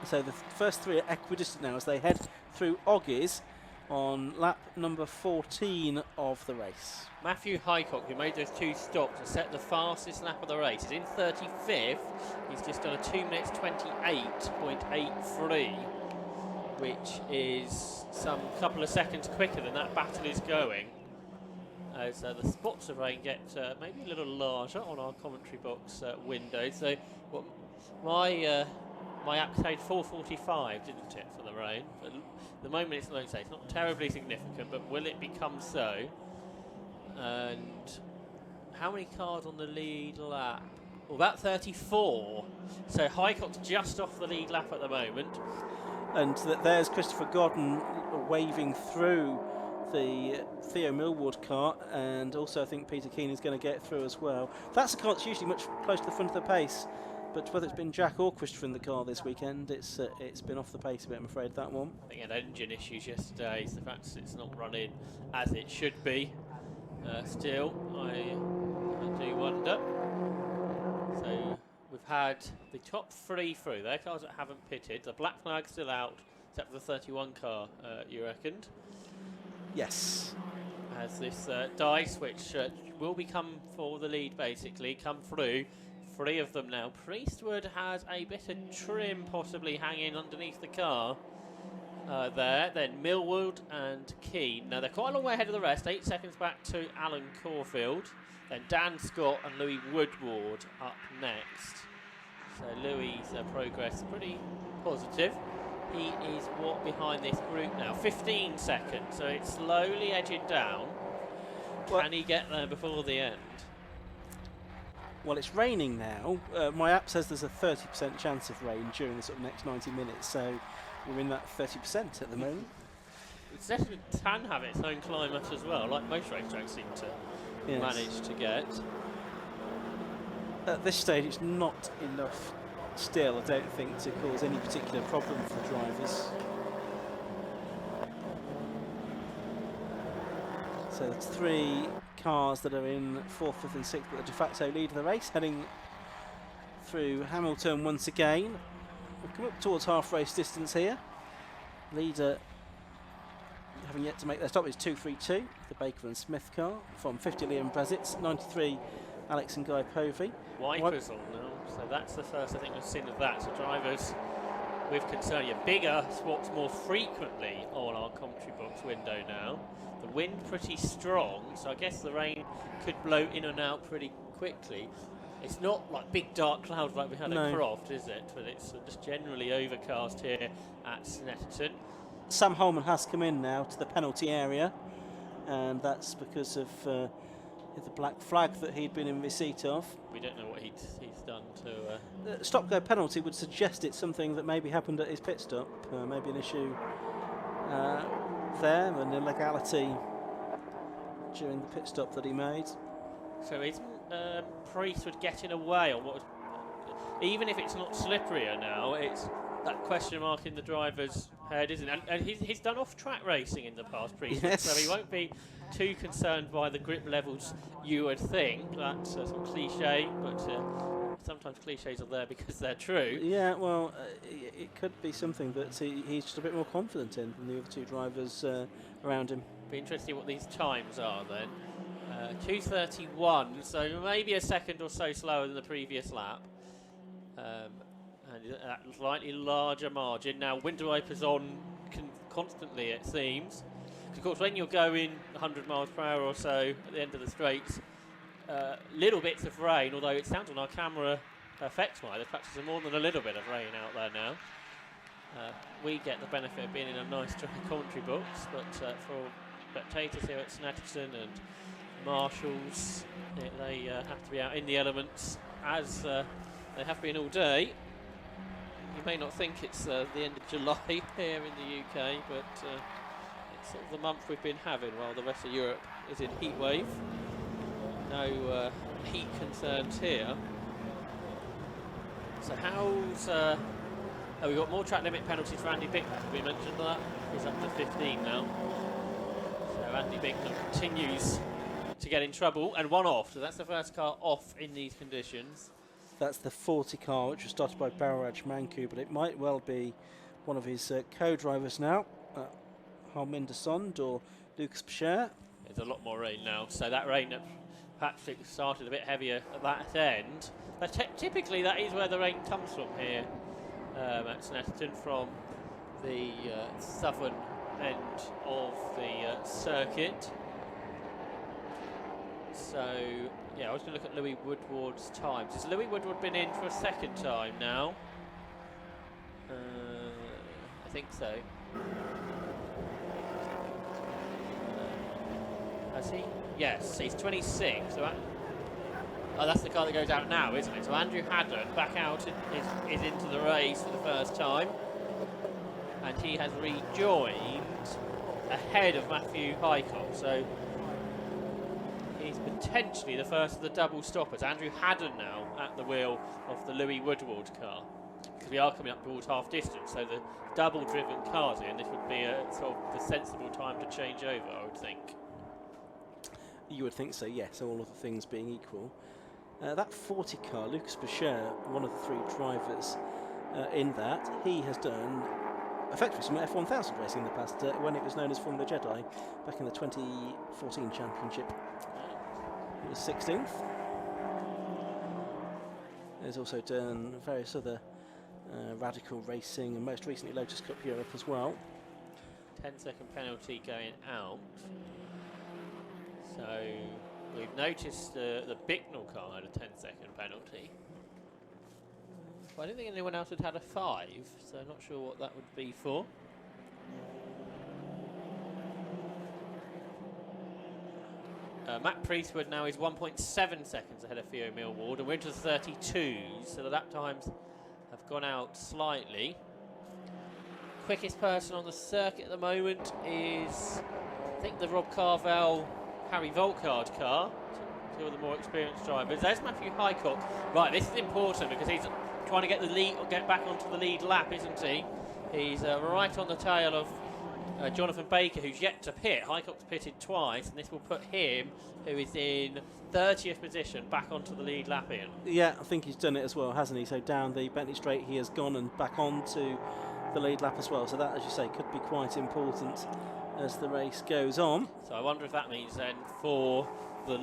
So the first three are equidistant now as they head through Oggies on lap number 14 of the race. Matthew Highcock, who made those two stops and set the fastest lap of the race, is in 35th. He's just done a 2 minutes 28.83, which is some couple of seconds quicker than that battle is going. As the spots of rain get maybe a little larger on our commentary box window. So what my app said 4:45, didn't it, for the rain? But at the moment it's not, it's not terribly significant, but will it become so? And how many cars on the lead lap? Well, about 34. So Highcock's just off the lead lap at the moment. And there's Christopher Godden waving through the Theo Millward car, and also I think Peter Keane is going to get through as well. That's a car that's usually much closer to the front of the pace, but whether it's been Jack or Christopher in the car this weekend, it's been off the pace a bit, I'm afraid, that one. I think it had engine issues yesterday, so the fact that it's not running as it should be. Still, I do wonder. So we've had the top three through. They're cars that haven't pitted. The black flag's still out, except for the 31 car, you reckoned? Yes. As this dice, which will become for the lead, basically, come through. Three of them now. Priestwood has a bit of trim possibly hanging underneath the car there. Then Millwood and Keane. Now they're quite a long way ahead of the rest. 8 seconds back to Alan Caulfield. Then Dan Scott and Louis Woodward up next. So Louis' progress pretty positive. He is behind this group now? 15 seconds, so it's slowly edging down. Can he get there before the end? Well, it's raining now. My app says there's a 30% chance of rain during the sort of next 90 minutes, so we're in that 30% at the moment. Snetterton can have its own climate as well, like most racetracks seem to manage to get. At this stage, it's not enough still, I don't think, to cause any particular problem for the drivers. So it's three cars that are in 4th, 5th and 6th, but the de facto lead of the race, heading through Hamilton once again. We've come up towards half race distance here. Leader having yet to make their stop is 232, the Baker and Smith car, from 50 Liam Brazitt, 93 Alex and Guy Povey. Wipers on now, so that's the first I think we've seen of that. So drivers with concern, bigger swaps more frequently on our commentary box window now. The wind pretty strong, so I guess the rain could blow in and out pretty quickly. It's not like big dark clouds like we had at Croft, is it? But it's just generally overcast here at Snetterton. Sam Holman has come in now to the penalty area, and that's because of the black flag that he'd been in receipt of. We don't know what he's done to... Stop-go penalty would suggest it's something that maybe happened at his pit stop, maybe an issue there, an illegality during the pit stop that he made. So isn't Priestwood getting away on what... Even if it's not slipperier now, it's that question mark in the driver's head, isn't it? And he's done off-track racing in the past, Priestwood, yes. So he won't be too concerned by the grip levels, you would think. That's a sort of cliche, but sometimes cliches are there because they're true. Yeah, well, it could be something that he's just a bit more confident in than the other two drivers around him. Be interesting what these times are then. 2:31, so maybe a second or so slower than the previous lap. And a slightly larger margin. Now winter wipers on constantly, it seems. Of course, when you're going 100 miles per hour or so at the end of the straights, little bits of rain, although it sounds on our camera effects-wise, there's perhaps more than a little bit of rain out there now. We get the benefit of being in a nice dry commentary box, but for spectators here at Snetterton and marshals, they have to be out in the elements as they have been all day. You may not think it's the end of July here in the UK, but it's sort of the month we've been having while the rest of Europe is in heat wave. No heat concerns here. So how's... we've got more track limit penalties for Andy Bicknell. We mentioned that. He's up to 15 now. So Andy Bicknell continues to get in trouble, and one off. So that's the first car off in these conditions. That's the 40 car, which was started by Barraj Manku, but it might well be one of his co-drivers now, Harminder Sond or Lucas Pichert. There's a lot more rain now, so that rain perhaps it started a bit heavier at that end. But typically that is where the rain comes from here at Snetterton, from the southern end of the circuit. So, yeah, I was going to look at Louis Woodward's times. Has Louis Woodward been in for a second time now? I think so. Has he? Yes, he's 26. So that's the car that goes out now, isn't it? So Andrew Haddon back out is into the race for the first time. And he has rejoined ahead of Matthew Highcock. So he's potentially the first of the double stoppers. Andrew Haddon now at the wheel of the Louis Woodward car, because we are coming up towards half distance, so the double driven cars here, and this would be a sort of the sensible time to change over, I would think. You would think so, yes, all of the things being equal. That 40 car, Lucas Pichert, one of the three drivers in that, he has done effectively some F1000 racing in the past, when it was known as Formula Jedi, back in the 2014 championship. He was 16th. He's also done various other radical racing, and most recently Lotus Cup Europe as well. 10-second penalty going out. So we've noticed the Bicknell car had a 10-second penalty. But I don't think anyone else had had a 5, so I'm not sure what that would be for. Matt Priestwood now is 1.7 seconds ahead of Theo Millward, and we're into the 32s, so the lap times have gone out slightly. Quickest person on the circuit at the moment is, I think, the Rob Carvel Harry Volkard car, two of the more experienced drivers. There's Matthew Highcock. Right, this is important because he's trying to get the lead, or get back onto the lead lap, isn't he? He's right on the tail of Jonathan Baker, who's yet to pit. Highcock's pitted twice, and this will put him, who is in 30th position, back onto the lead lap in. Yeah, I think he's done it as well, hasn't he? So down the Bentley Straight he has gone and back onto the lead lap as well. So that, as you say, could be quite important as the race goes on. So I wonder if that means then for the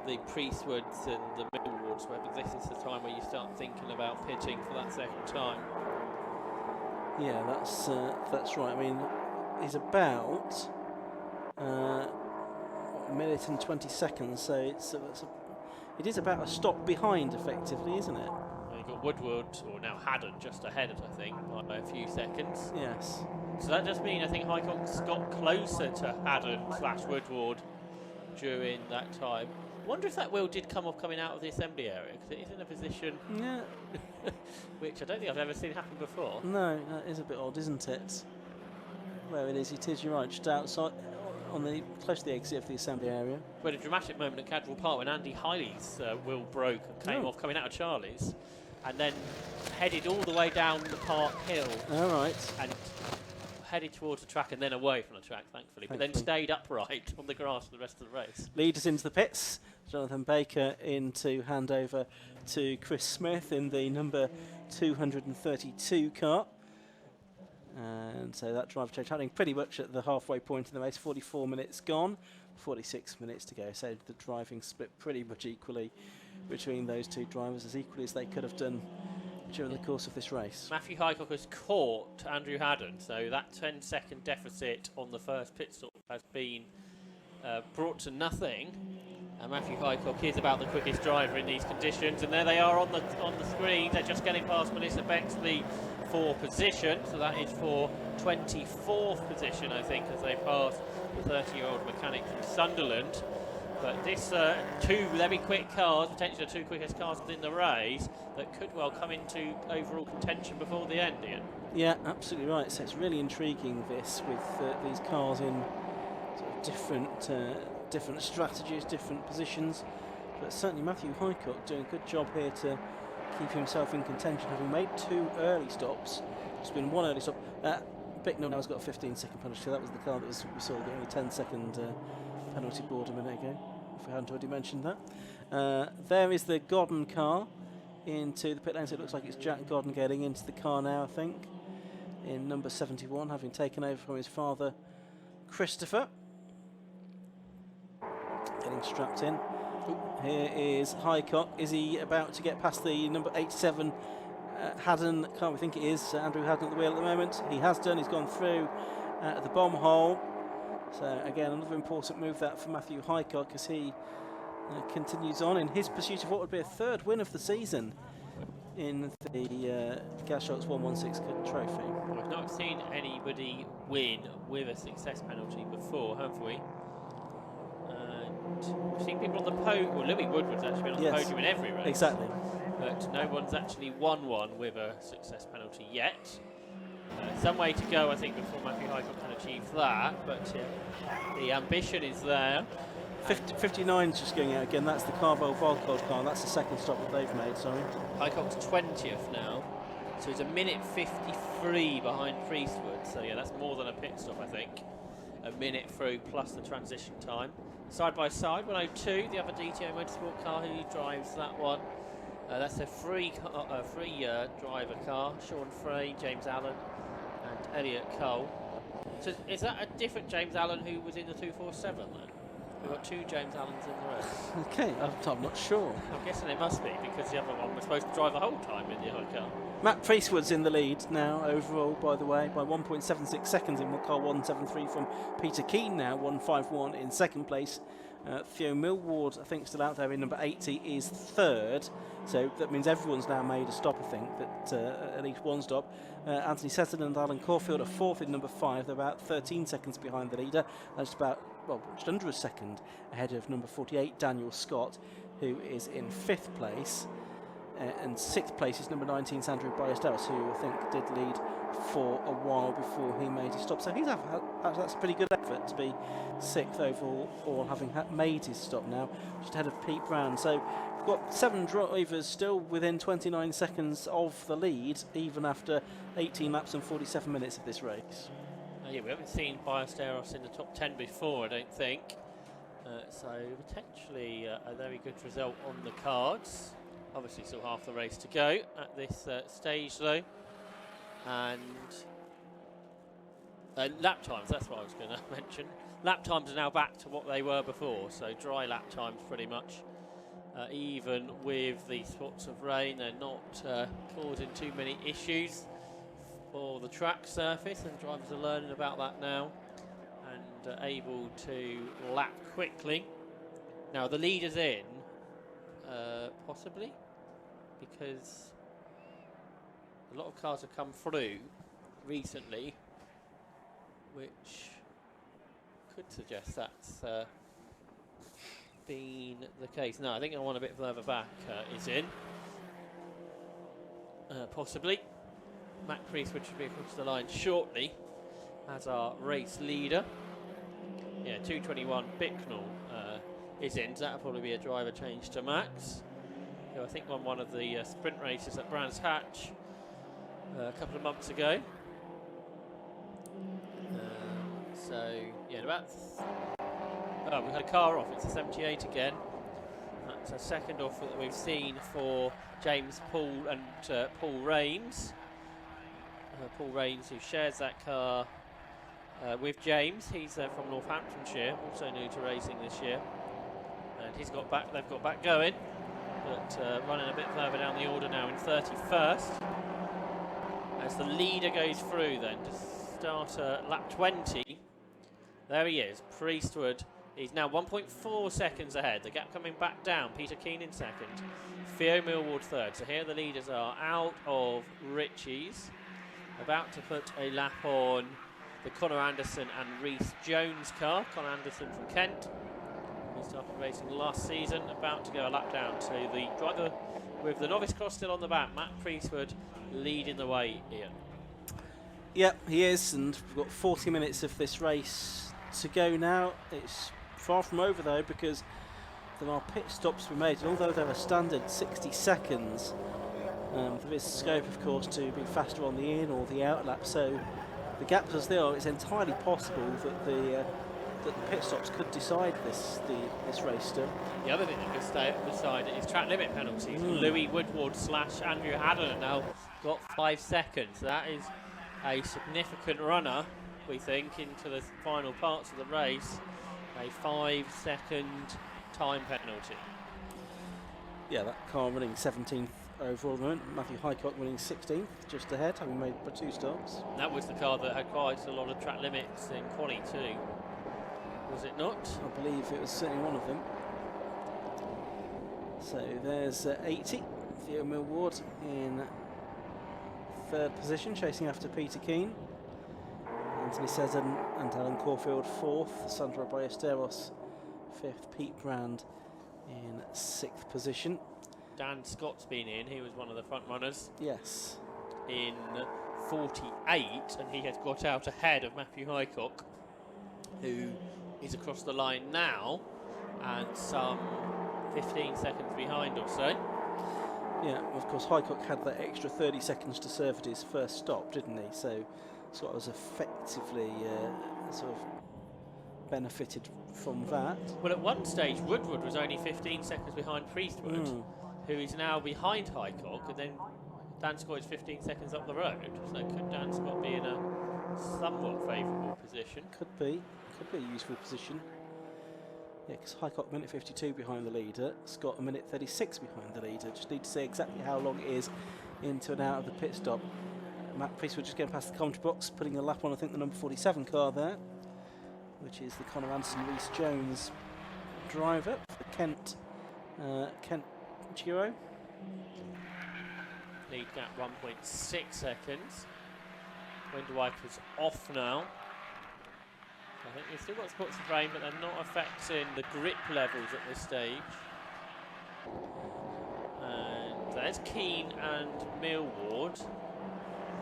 the Priestwoods and the Millwards, whether this is the time where you start thinking about pitting for that second time. Yeah, that's right. I mean, he's about a minute and 20 seconds, so it is about a stop behind, effectively, isn't it? You've got Woodward, or now Haddon, just ahead, I think, by a few seconds. Yes. So that does mean, I think, Highcock's got closer to Haddon/Woodward during that time. I wonder if that wheel did come off coming out of the assembly area, because it is in a position which I don't think I've ever seen happen before. No, that is a bit odd, isn't it? Where it is, you're right, just outside, close to the exit of the assembly area. We had a dramatic moment at Cadwell Park when Andy Hiley's wheel broke and came off coming out of Charlie's, and then headed all the way down the Park Hill. All right. And headed towards the track and then away from the track, thankfully, but then stayed upright on the grass for the rest of the race. Leaders into the pits. Jonathan Baker in to hand over to Chris Smith in the number 232 car. And so that driver change happening pretty much at the halfway point in the race. 44 minutes gone, 46 minutes to go. So the driving split pretty much equally between those two drivers, as equally as they could have done during the course of this race. Matthew Highcock has caught Andrew Haddon, so that 10-second deficit on the first pit stop has been brought to nothing. Matthew Hycock is about the quickest driver in these conditions, and there they are on the screen. They're just getting past Melissa Bexley for position, so that is for 24th position, I think, as they pass the 30-year-old mechanic from Sunderland. But this two very quick cars, potentially the two quickest cars within the race, that could well come into overall contention before the end, Ian. Yeah, absolutely right. So it's really intriguing, this, with these cars in sort of different strategies, different positions. But certainly Matthew Hycock doing a good job here to keep himself in contention, having made 2 early stops. There's been 1 early stop. Bicknell now has got a 15-second penalty. That was the car that we saw the only 10-second penalty board a minute ago, if we hadn't already mentioned that. There is the Godden car into the pit lane, so it looks like it's Jack Godden getting into the car now, I think, in number 71, having taken over from his father, Christopher. Getting strapped in. Here is Hycock. Is he about to get past the number 87 Haddon? Can't we think it is Andrew Haddon at the wheel at the moment? He has done. He's gone through the bomb hole. So again, another important move that for Matthew Hycock as he continues on in his pursuit of what would be a 3rd win of the season in the GAZ Schultz 116 trophy. We've not seen anybody win with a success penalty before, have we? We've seen people on the podium. Well, Louis Woodward's actually been on the podium in every race. Exactly. But no one's actually won one with a success penalty yet. Some way to go, I think, before Matthew Hycock can achieve that. But the ambition is there. 59's just going out again. That's the Carvel Volkod car. That's the 2nd stop that they've made, sorry. Hycock's 20th now. So he's a minute 53 behind Priestwood. So, yeah, that's more than a pit stop, I think. A minute through plus the transition time. Side by side, 102, the other DTO Motorsport car. Who drives that one? That's a free driver car. Sean Frey, James Allen, and Elliot Cole. So is that a different James Allen who was in the 247 then? We've got 2 James Allens in the race. Okay, I'm not sure. I'm guessing it must be, because the other one was supposed to drive the whole time in the other car. Matt Priestwood's in the lead now overall, by the way, by 1.76 seconds in car 173 from Peter Keane now, 151 in 2nd place. Theo Millward, I think, still out there in number 80, is 3rd. So that means everyone's now made a stop, I think, that at least one stop. Anthony Sesson and Alan Caulfield are 4th in number 5. They're about 13 seconds behind the leader. That's about, well, just under a second ahead of number 48, Daniel Scott, who is in 5th place. And 6th place is number 19, Sandro Ballesteros, who I think did lead for a while before he made his stop. So that's a pretty good effort to be 6th overall, having made his stop now, just ahead of Pete Brown. So we've got 7 drivers still within 29 seconds of the lead, even after 18 laps and 47 minutes of this race. Yeah, we haven't seen Ballesteros in the top 10 before, I don't think. So potentially a very good result on the cards. Obviously still half the race to go at this stage though. And lap times, that's what I was going to mention. Lap times are now back to what they were before, so dry lap times pretty much. Even with the spots of rain, they're not causing too many issues for the track surface, and drivers are learning about that now and able to lap quickly. Now the leader's in, possibly, because a lot of cars have come through recently, which could suggest that's been the case. No, I think the one a bit further back is in, possibly. Matt Priestwood should be across the line shortly as our race leader. Yeah, 221 Bicknell is in, so that'll probably be a driver change to Max, who I think won one of the sprint races at Brands Hatch a couple of months ago. So, yeah, we've had a car off, it's a 78 again. That's a second off that we've seen for James Paul and Paul Rains. Paul Rains, who shares that car with James. He's from Northamptonshire, also new to racing this year. And they've got back going, but running a bit further down the order now in 31st. As the leader goes through then to start lap 20. There he is, Priestwood He's now 1.4 seconds ahead. The gap coming back down. Peter Keane in second. Theo Millward third. So here the leaders are out of Ritchie's. About to put a lap on the Connor Anderson and Reece Jones car. Connor Anderson from Kent. He started racing last season. About to go a lap down to the driver with the novice cross still on the back. Matt Priestwood leading the way, Ian. Yep, he is, and we've got 40 minutes of this race to go now. It's far from over though, because there are pit stops to be made, and although they're a standard 60 seconds, there is scope, of course, to be faster on the in or the out lap. So the gaps as they are, it's entirely possible that the pit stops could decide this race still. The other thing that could decide is track limit penalties. Louis Woodward / Andrew Haddon now got 5 seconds. That is a significant runner, we think, into the final parts of the race. A 5-second time penalty. Yeah, that car running 17th overall at the moment. Matthew Highcock winning 16th, just ahead, having made 2 stops. That was the car that had quite a lot of track limits in quali too, was it not? I believe it was certainly one of them. So there's 80, Theo Millward in 3rd position, chasing after Peter Keane. Anthony Sezin and Alan Caulfield 4th, Sandro Ballesteros 5th, Pete Brand in 6th position. Dan Scott's been in, he was one of the front runners. Yes. In 48, and he has got out ahead of Matthew Highcock, who is across the line now and some 15 seconds behind or so. Yeah, of course Highcock had that extra 30 seconds to serve at his first stop, didn't he? So sort of was effectively sort of benefited from that. Well, at one stage Woodward was only 15 seconds behind Priestwood, who is now behind Highcock, and then Dan Scott is 15 seconds up the road. So could Dan Scott be in a somewhat favourable position? Could be a useful position. Yeah, because Highcock minute 52 behind the leader, Scott a minute 36 behind the leader. Just need to say exactly how long it is into and out of the pit stop. Matt Priestwood just getting past the commentary box, putting a lap on, I think, the number 47 car there, which is the Connor Anderson Reece Jones driver for Kent Giro. Lead gap 1.6 seconds. Window wipers off now. I think we've still got spots of rain, but they're not affecting the grip levels at this stage. And there's Keane and Millward.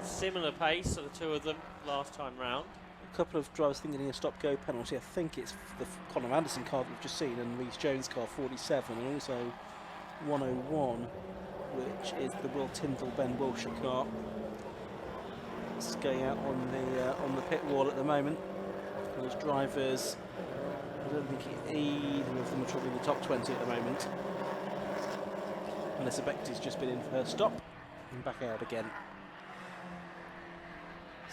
Similar pace for the two of them last time round. A couple of drivers thinking a stop-go penalty. I think it's the Connor Anderson car that we've just seen, and Reece Jones car 47, and also 101, which is the Will Tyndall Ben Wilshire car. It's going out on the pit wall at the moment. Those drivers, I don't think either of them are probably in the top 20 at the moment. Melissa Beckett's just been in for her stop and back out again.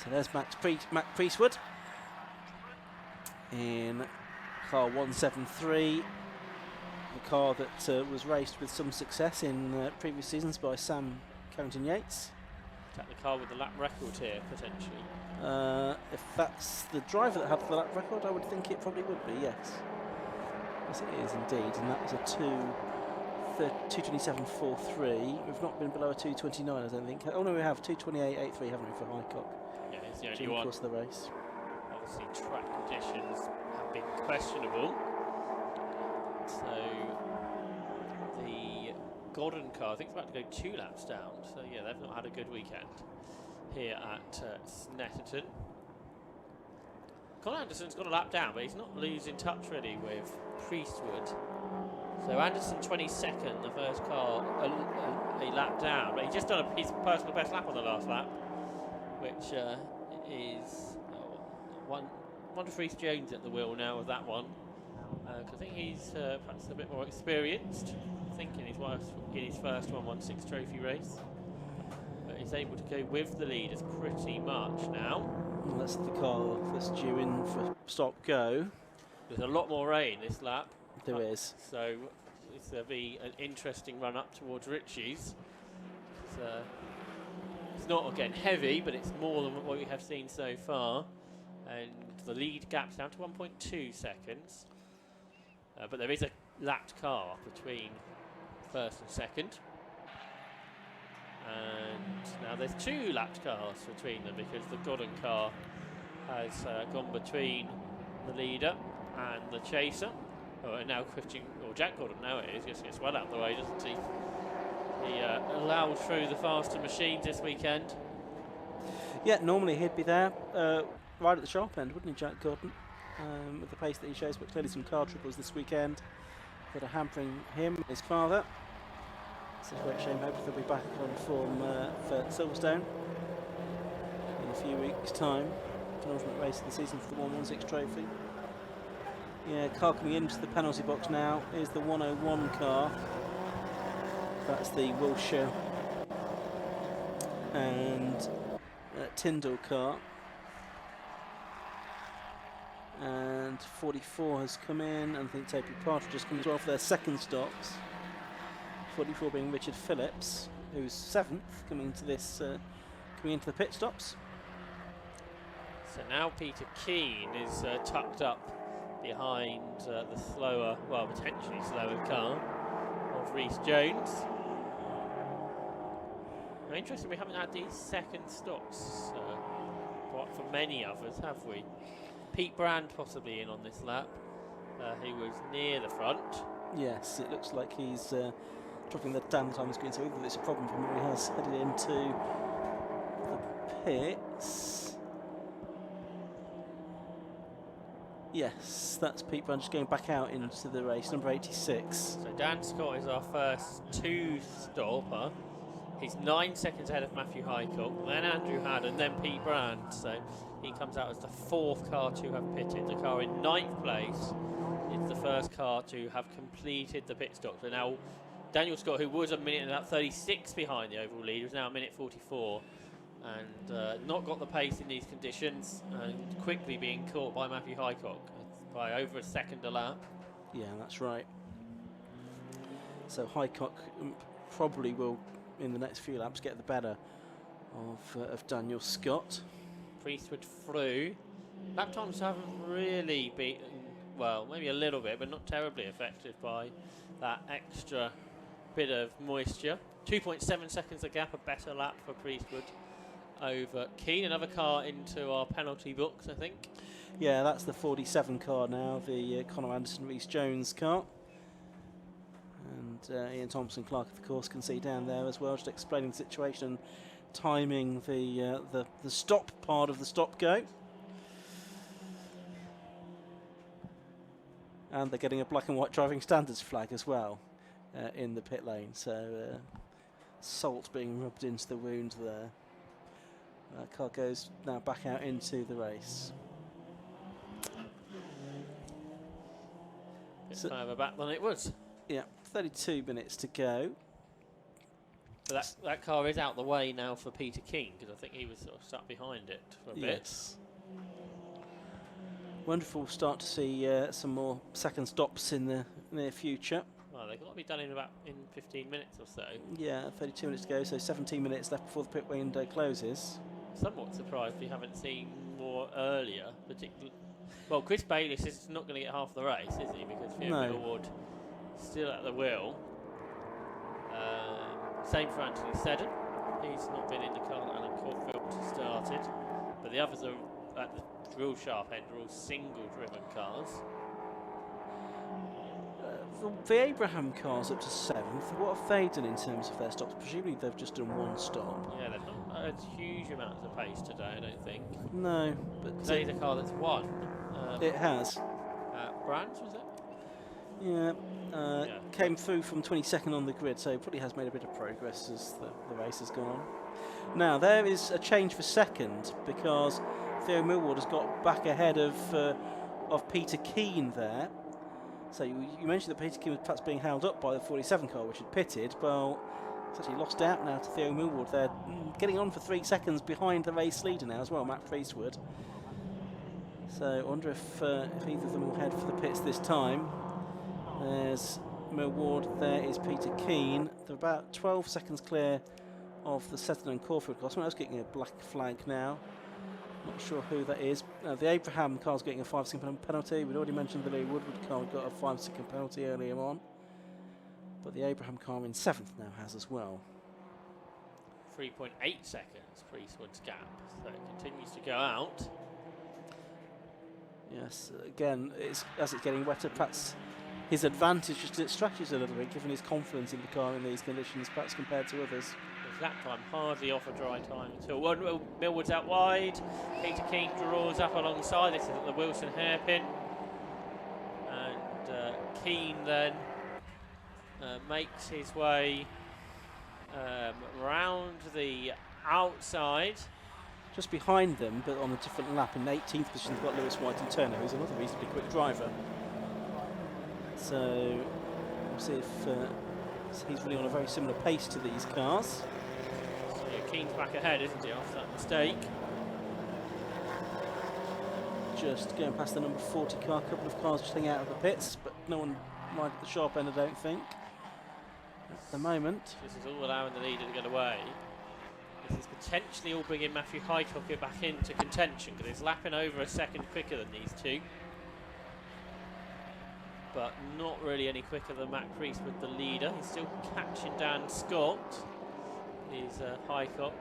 So there's Matt Priestwood in car 173, the car that was raced with some success in previous seasons by Sam Carrington-Yates. Is that the car with the lap record here, potentially? If that's the driver that had the lap record, I would think it probably would be, yes. Yes, it is indeed, and that was a 2:27.43. We've not been below a 2:29, I don't think. Oh no, we have 2:28.83, haven't we, for Highcock? Yeah, it's the only during one. the course of the race. Obviously, track conditions have been questionable. So the Godden car, I think, is about to go 2 laps down. So yeah, they've not had a good weekend here at Snetterton. Connor Anderson's got a lap down, but he's not losing touch really with Priestwood. So Anderson 22nd, the first car, a lap down, but he's just done his personal best lap on the last lap, which is one to Reece Jones at the wheel now of that one. I think he's perhaps a bit more experienced. I think in his first 116 trophy race. But he's able to go with the leaders pretty much now. Well, that's the car that's due in for stop-go. There's a lot more rain this lap. There is. So there'll be an interesting run up towards Ritchie's. It's not, again, heavy, but it's more than what we have seen so far. And the lead gap's down to 1.2 seconds. But there is a lapped car between first and second. And now there's 2 lapped cars between them because the Godden car has gone between the leader and the chaser. Oh, and now Jack Gordon, now it is, just gets well out of the way, doesn't he? He allowed through the faster machines this weekend. Yeah, normally he'd be there right at the sharp end, wouldn't he, Jack Gordon? With the pace that he shows, but clearly some car troubles this weekend that are hampering him and his father. It's a great shame. Hopefully they'll be back on form for Silverstone in a few weeks' time. Penultimate race of the season for the 116 trophy. Yeah, car coming into the penalty box now is the 101 car. That's the Wilshire and Tyndall car. And 44 has come in, and I think Toby Partridge has come as well for their second stops. 44 being Richard Phillips, who's 7th coming into this, coming into the pit stops. So now Peter Keane is tucked up behind the slower, well, potentially slower car of Rhys Jones. Now, interesting, we haven't had these second stops for many others, have we? Pete Brand possibly in on this lap. He was near the front. Yes, it looks like he's dropping down the time screen, so either it's a problem for him or he has headed into the pits. Yes, that's Pete Brand just going back out into the race, number 86. So Dan Scott is our first 2-stopper. He's 9 seconds ahead of Matthew Highcock, then Andrew Haddon, then Pete Brand. So he comes out as the 4th car to have pitted. The car in 9th place is the first car to have completed the pit stop. So now Daniel Scott, who was a minute and about 36 behind the overall leader, is now a minute 44. And not got the pace in these conditions, and quickly being caught by Matthew Highcock by over a second a lap. Yeah, that's right. So Highcock probably will, in the next few laps, get the better of Daniel Scott. Priestwood through. Lap times haven't really been, well, maybe a little bit, but not terribly affected by that extra bit of moisture. 2.7 seconds a gap, a better lap for Priestwood over Keane. Another car into our penalty books, I think. Yeah, that's the 47 car now, the Conor Anderson Rhys Jones car. And Ian Thompson Clark, of course, can see down there as well, just explaining the situation, timing the stop part of the stop go. And they're getting a black and white driving standards flag as well in the pit lane. So salt being rubbed into the wound there. That car goes now back out into the race. Bit further back than it was. Yeah, 32 minutes to go. So that car is out the way now for Peter Keane, because I think he was sort of stuck behind it for a bit. Wonderful start to see some more second stops in the near future. Well, they've got to be done in 15 minutes or so. Yeah, 32 minutes to go, so 17 minutes left before the pit window closes. Somewhat surprised we haven't seen more earlier, particularly. Well, Chris Bayliss is not going to get half the race, is he? Because Theo Millward still at the wheel. Same for Anthony Seddon. He's not been in the car that Alan Caulfield started. But the others are at the real sharp end, are all single-driven cars. The Abraham cars up to 7th. What have they done in terms of their stops? Presumably they've just done one stop. Yeah, they've not had huge amounts of pace today, I don't think. No, but today's a car that's won. It has. Brands, was it? Yeah, came through from 22nd on the grid, so probably has made a bit of progress as the race has gone on. Now there is a change for second because Theo Millward has got back ahead of Peter Keane there. So you mentioned that Peter Keane was perhaps being held up by the 47 car, which had pitted. Well, it's actually lost out now to Theo Millward. They're getting on for 3 seconds behind the race leader now as well, Matt Priestwood. So I wonder if either of them will head for the pits this time. There's Millward, there is Peter Keane. They're about 12 seconds clear of the Snetterton and Caulfield car. Someone else getting a black flag now. Not sure who that is. The Abraham car's getting a 5-second penalty. We'd already mentioned the Lee Woodward car got a 5-second penalty earlier on. But the Abraham car in 7th now has as well. 3.8 seconds, Priestwood's gap. So it continues to go out. Yes, again, as it's getting wetter, perhaps his advantage is that it stretches a little bit, given his confidence in the car in these conditions, perhaps compared to others. His lap time hardly off a dry time until Millwood's out wide. Peter Keane draws up alongside. This is at the Wilson hairpin. And Keane then makes his way round the outside. Just behind them, but on a different lap, in 18th position, they've got Lewis White and Turner, who's another reasonably quick driver. So we'll see if he's really on a very similar pace to these cars. So yeah, Keane's back ahead, isn't he, after that mistake? Just going past the number 40 car, a couple of cars just hanging out of the pits, but no one right at the sharp end, I don't think, at the moment. This is all allowing the leader to get away. This is potentially all bringing Matthew Highcock back into contention, because he's lapping over a second quicker than these two. But not really any quicker than Matt Priestwood, the leader. He's still catching Dan Scott. He's Highcock,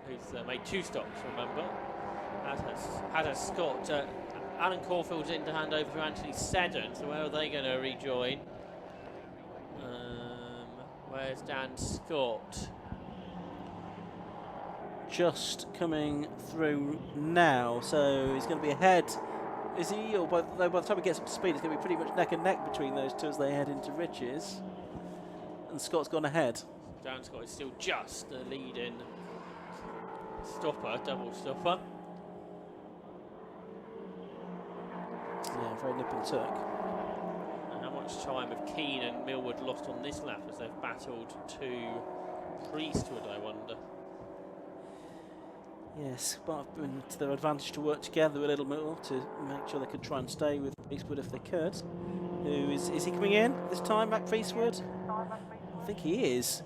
who's made 2 stops, remember. As has Scott. Alan Caulfield's in to hand over to Anthony Seddon, so where are they going to rejoin? Where's Dan Scott? Just coming through now, so he's going to be ahead. Is he? Or by the time he gets up to speed, it's going to be pretty much neck and neck between those two as they head into Riches. And Scott's gone ahead. Dan Scott is still just the leading stopper, double stopper. Yeah, very nip and tuck. And how much time have Keane and Millwood lost on this lap as they've battled to Priestwood, I wonder? Yes, might have been to their advantage to work together a little more to make sure they could try and stay with Priestwood if they could. Who is he coming in this time, Matt Priestwood? I think he is.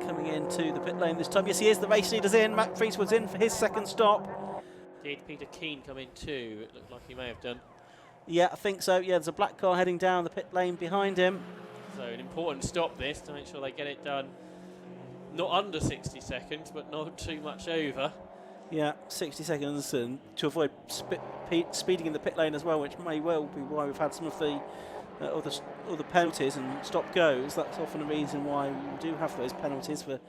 Coming into the pit lane this time. Yes, he is. The race leader's in. Matt Priestwood's in for his second stop. Did Peter Keane come in too? It looked like he may have done. Yeah, I think so. Yeah, there's a black car heading down the pit lane behind him. So an important stop this to make sure they get it done. Not under 60 seconds, but not too much over. Yeah, 60 seconds, and to avoid speeding in the pit lane as well, which may well be why we've had some of the other penalties and stop goes. That's often a reason why we do have those penalties for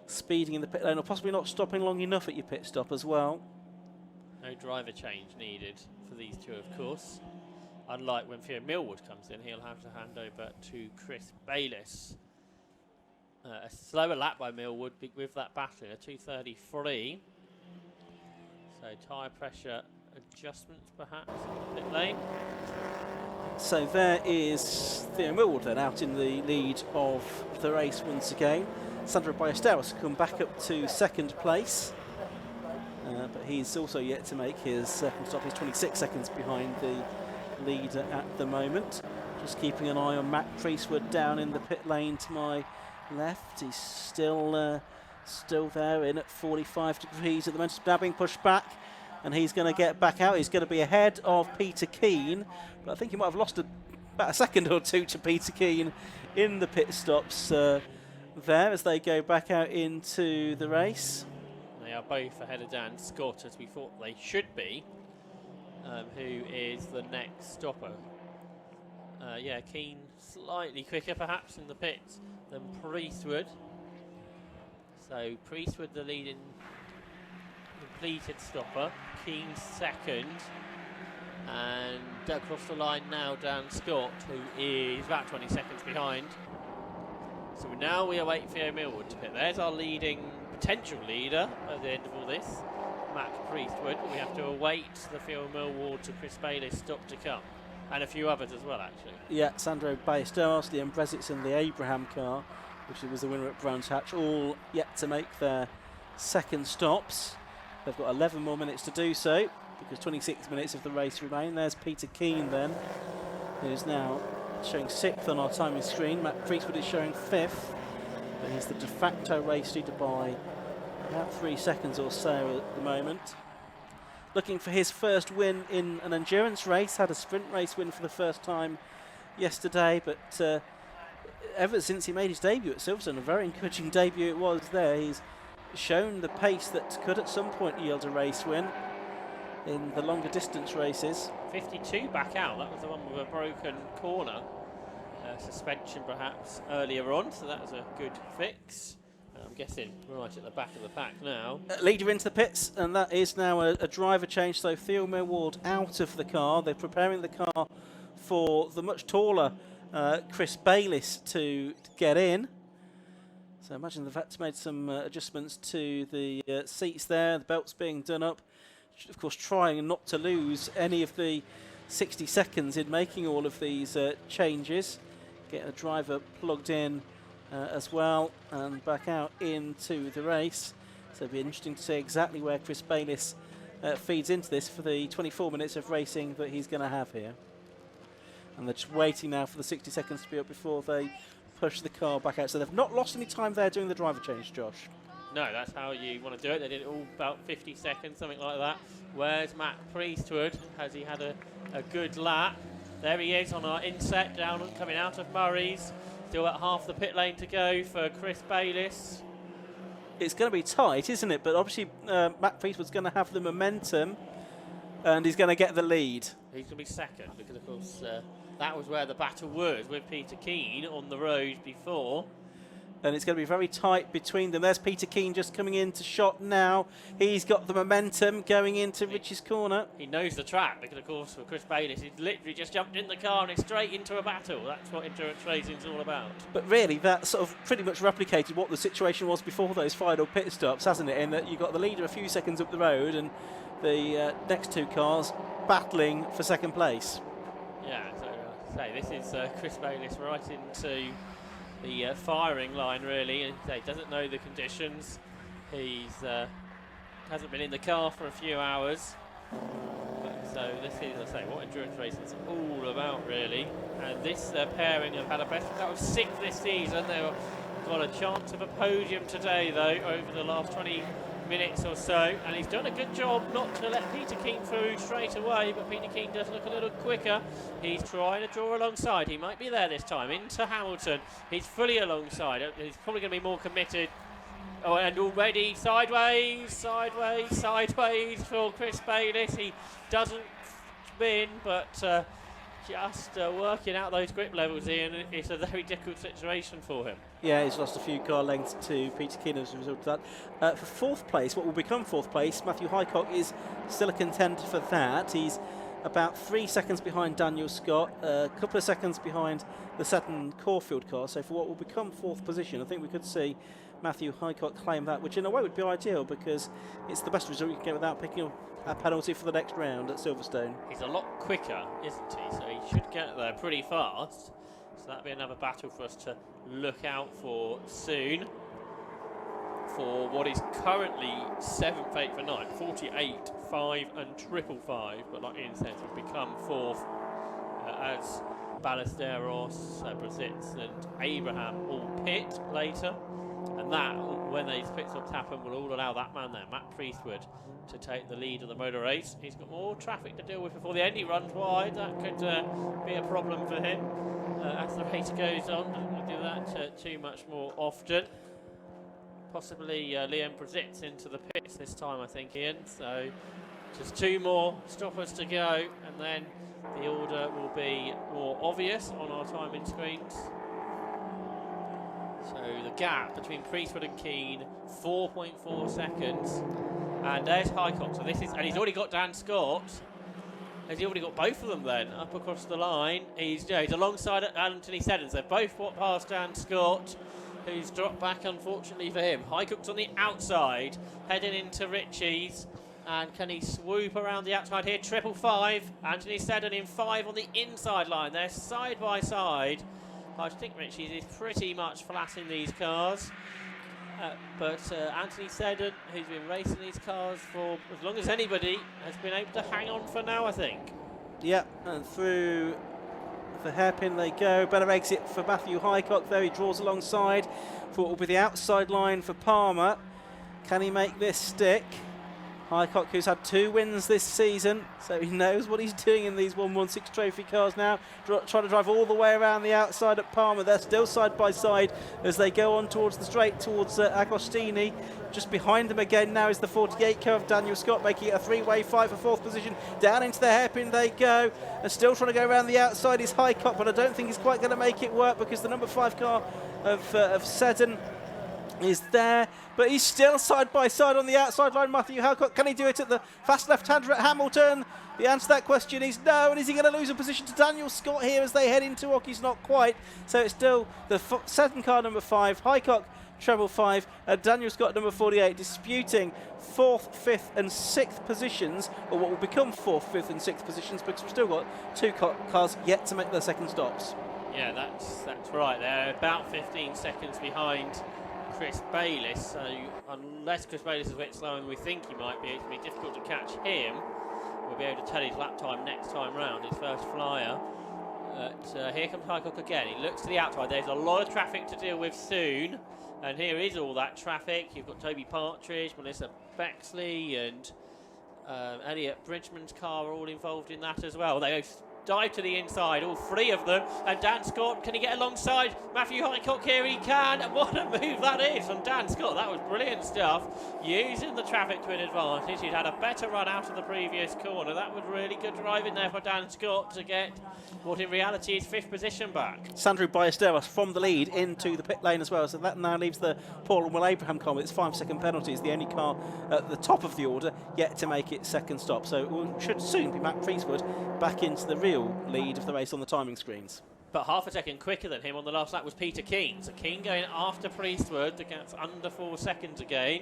speeding in the pit lane, or possibly not stopping long enough at your pit stop as well. No driver change needed for these two, of course. Unlike when Theo Millwood comes in, he'll have to hand over to Chris Bayliss. A slower lap by Millwood with that battery, a 2:33. So tyre pressure adjustments perhaps in the pit lane. So there is Theo Millwood then out in the lead of the race once again. Sandro Ballesteros has come back up to second place. But he's also yet to make his second stop. He's 26 seconds behind the leader at the moment. Just keeping an eye on Matt Priestwood down in the pit lane to my left. He's still there in at 45 degrees at the moment. He's now being pushed back, and he's going to get back out. He's going to be ahead of Peter Keane, but I think he might have lost about a second or two to Peter Keane in the pit stops there as they go back out into the race. They are both ahead of Dan Scott, as we thought they should be, who is the next stopper. Yeah, Keane slightly quicker perhaps in the pits than Priestwood. So Priestwood the leading completed stopper, Keane second, and across the line now Dan Scott, who is about 20 seconds behind. So now we are waiting for Theo Millwood to pit. There's our potential leader at the end of all this, Matt Priestwood. We have to await the Theo Millwood to Chris Bayliss stop to come. And a few others as well, actually. Yeah, Sandro Ballesteros, the Embrezits and the Abraham car, which was the winner at Brands Hatch, all yet to make their second stops. They've got 11 more minutes to do so, because 26 minutes of the race remain. There's Peter Keane then, who's now showing 6th on our timing screen. Matt Priestwood is showing 5th, but he's the de facto race leader by About 3 seconds or so at the moment. Looking for his first win in an endurance race. Had a sprint race win for the first time yesterday, but ever since he made his debut at Silverstone, a very encouraging debut it was there. He's shown the pace that could at some point yield a race win in the longer distance races. 52 back out, that was the one with a broken corner. Suspension perhaps earlier on, so that was a good fix. I'm guessing right at the back of the pack now. Leader into the pits, and that is now a driver change. So Theo Millward out of the car. They're preparing the car for the much taller Chris Bayliss to get in. So imagine they've had to make some adjustments to the seats there. The belts being done up. Of course, trying not to lose any of the 60 seconds in making all of these changes. Get a driver plugged in as well and back out into the race. So it'll be interesting to see exactly where Chris Bayliss feeds into this for the 24 minutes of racing that he's going to have here. And they're just waiting now for the 60 seconds to be up before they push the car back out. So they've not lost any time there doing the driver change, Josh. No, that's how you want to do it. They did it all about 50 seconds, something like that. Where's Matt Priestwood? Has he had a good lap? There he is on our inset, down and coming out of Murray's. Still at half the pit lane to go for Chris Bayliss. It's going to be tight, isn't it? But obviously Matt Priestwood's going to have the momentum and he's going to get the lead. He's going to be second because, of course, that was where the battle was with Peter Keane on the road before. And it's going to be very tight between them. There's Peter Keane just coming into shot now. He's got the momentum going into Richie's corner. He knows the track because, of course, for Chris Bayliss, he's literally just jumped in the car and it's straight into a battle. That's what endurance racing is all about. But really, that sort of pretty much replicated what the situation was before those final pit stops, hasn't it? In that you got the leader a few seconds up the road and the next two cars battling for second place. Yeah, so this is Chris Bayliss right into the firing line, really. And he doesn't know the conditions. He's hasn't been in the car for a few hours. So this is, I say, what endurance racing is all about, really. And this pairing have had a best out of 6 this season. They've got a chance of a podium today, though, over the last 20 minutes or so, and he's done a good job not to let Peter Keane through straight away, but Peter Keane does look a little quicker. He's trying to draw alongside. He might be there this time into Hamilton. He's fully alongside. He's probably going to be more committed. Oh, and already sideways for Chris Bayliss. He doesn't spin, but just working out those grip levels, Ian. It's a very difficult situation for him. Yeah, he's lost a few car lengths to Peter Keane as a result of that. For fourth place, what will become fourth place, Matthew Highcock is still a contender for that. He's about 3 seconds behind Daniel Scott, a couple of seconds behind the Sutton Caulfield car. So for what will become fourth position, I think we could see Matthew Highcock claim that, which in a way would be ideal because it's the best result you can get without picking up a penalty for the next round at Silverstone. He's a lot quicker, isn't he? So he should get there pretty fast. So that'll be another battle for us to look out for soon. For what is currently 7th, 8th and 9th, 48, 5 and 555. But like Ian says, will become fourth as Ballesteros, Brazitz and Abraham all pit later. And that, when these pit stops happen, will all allow that man there, Matt Priestwood, to take the lead of the motor race. He's got more traffic to deal with before the end. He runs wide. That could be a problem for him as the race goes on. Doesn't do that too much more often. Possibly Liam Brazitz into the pits this time, I think, Ian. So just 2 more stoppers to go, and then the order will be more obvious on our timing screens. So the gap between Priestwood and Keane, 4.4 seconds. And there's Highcock. So this is, and he's already got Dan Scott. Has he already got both of them then up across the line? He's alongside Anthony Seddons. They've both past Dan Scott, who's dropped back unfortunately for him. Highcock's on the outside, heading into Ritchie's. And can he swoop around the outside here? 555. Anthony Seddon in 5 on the inside line. They're side by side. I think Ritchie's is pretty much flat in these cars. But Anthony Seddon, who's been racing these cars for as long as anybody, has been able to hang on for now, I think. Yeah, and through the hairpin they go. Better exit for Matthew Highcock there. He draws alongside for what will be the outside line for Palmer. Can he make this stick? Highcock, who's had 2 wins this season, so he knows what he's doing in these 116 trophy cars now. Trying to drive all the way around the outside at Palmer. They're still side by side as they go on towards the straight, towards Agostini. Just behind them again now is the 48 car of Daniel Scott, making it a 3-way fight for 4th position. Down into the hairpin they go, and still trying to go around the outside is Highcock, but I don't think he's quite going to make it work because the number 5 car of Seddon is there, but he's still side by side on the outside line. Matthew Highcock, can he do it at the fast left-hander at Hamilton? The answer to that question is no, and is he going to lose a position to Daniel Scott here as they head into Ocky's? Not quite, so it's still the Seddon car number 5, Highcock treble 5, and Daniel Scott number 48 disputing 4th, 5th and 6th positions, or what will become 4th, 5th and 6th positions, because we've still got 2 cars yet to make their second stops. Yeah, that's right. They're about 15 seconds behind Chris Bayliss, so unless Chris Bayliss is a bit slower than we think he might be, it's going to be difficult to catch him. We'll be able to tell his lap time next time round, his first flyer. But here comes Highcock again. He looks to the outside. There's a lot of traffic to deal with soon, and here is all that traffic. You've got Toby Partridge, Melissa Bexley, and Elliot Bridgman's car are all involved in that as well. They dive to the inside, all 3 of them, and Dan Scott, can he get alongside Matthew Highcock? Here he can, and what a move that is from Dan Scott. That was brilliant stuff, using the traffic to an advantage. He'd had a better run out of the previous corner. That was really good driving there for Dan Scott to get what in reality is 5th position back. Sandro Ballesteros from the lead into the pit lane as well, so that now leaves the Paul and Will Abraham car with its 5-second penalties, the only car at the top of the order yet to make its second stop. So it should soon be Matt Priestwood back into the real lead of the race on the timing screens. But half a second quicker than him on the last lap was Peter Keane. So Keane going after Priestwood. The gap's under 4 seconds again.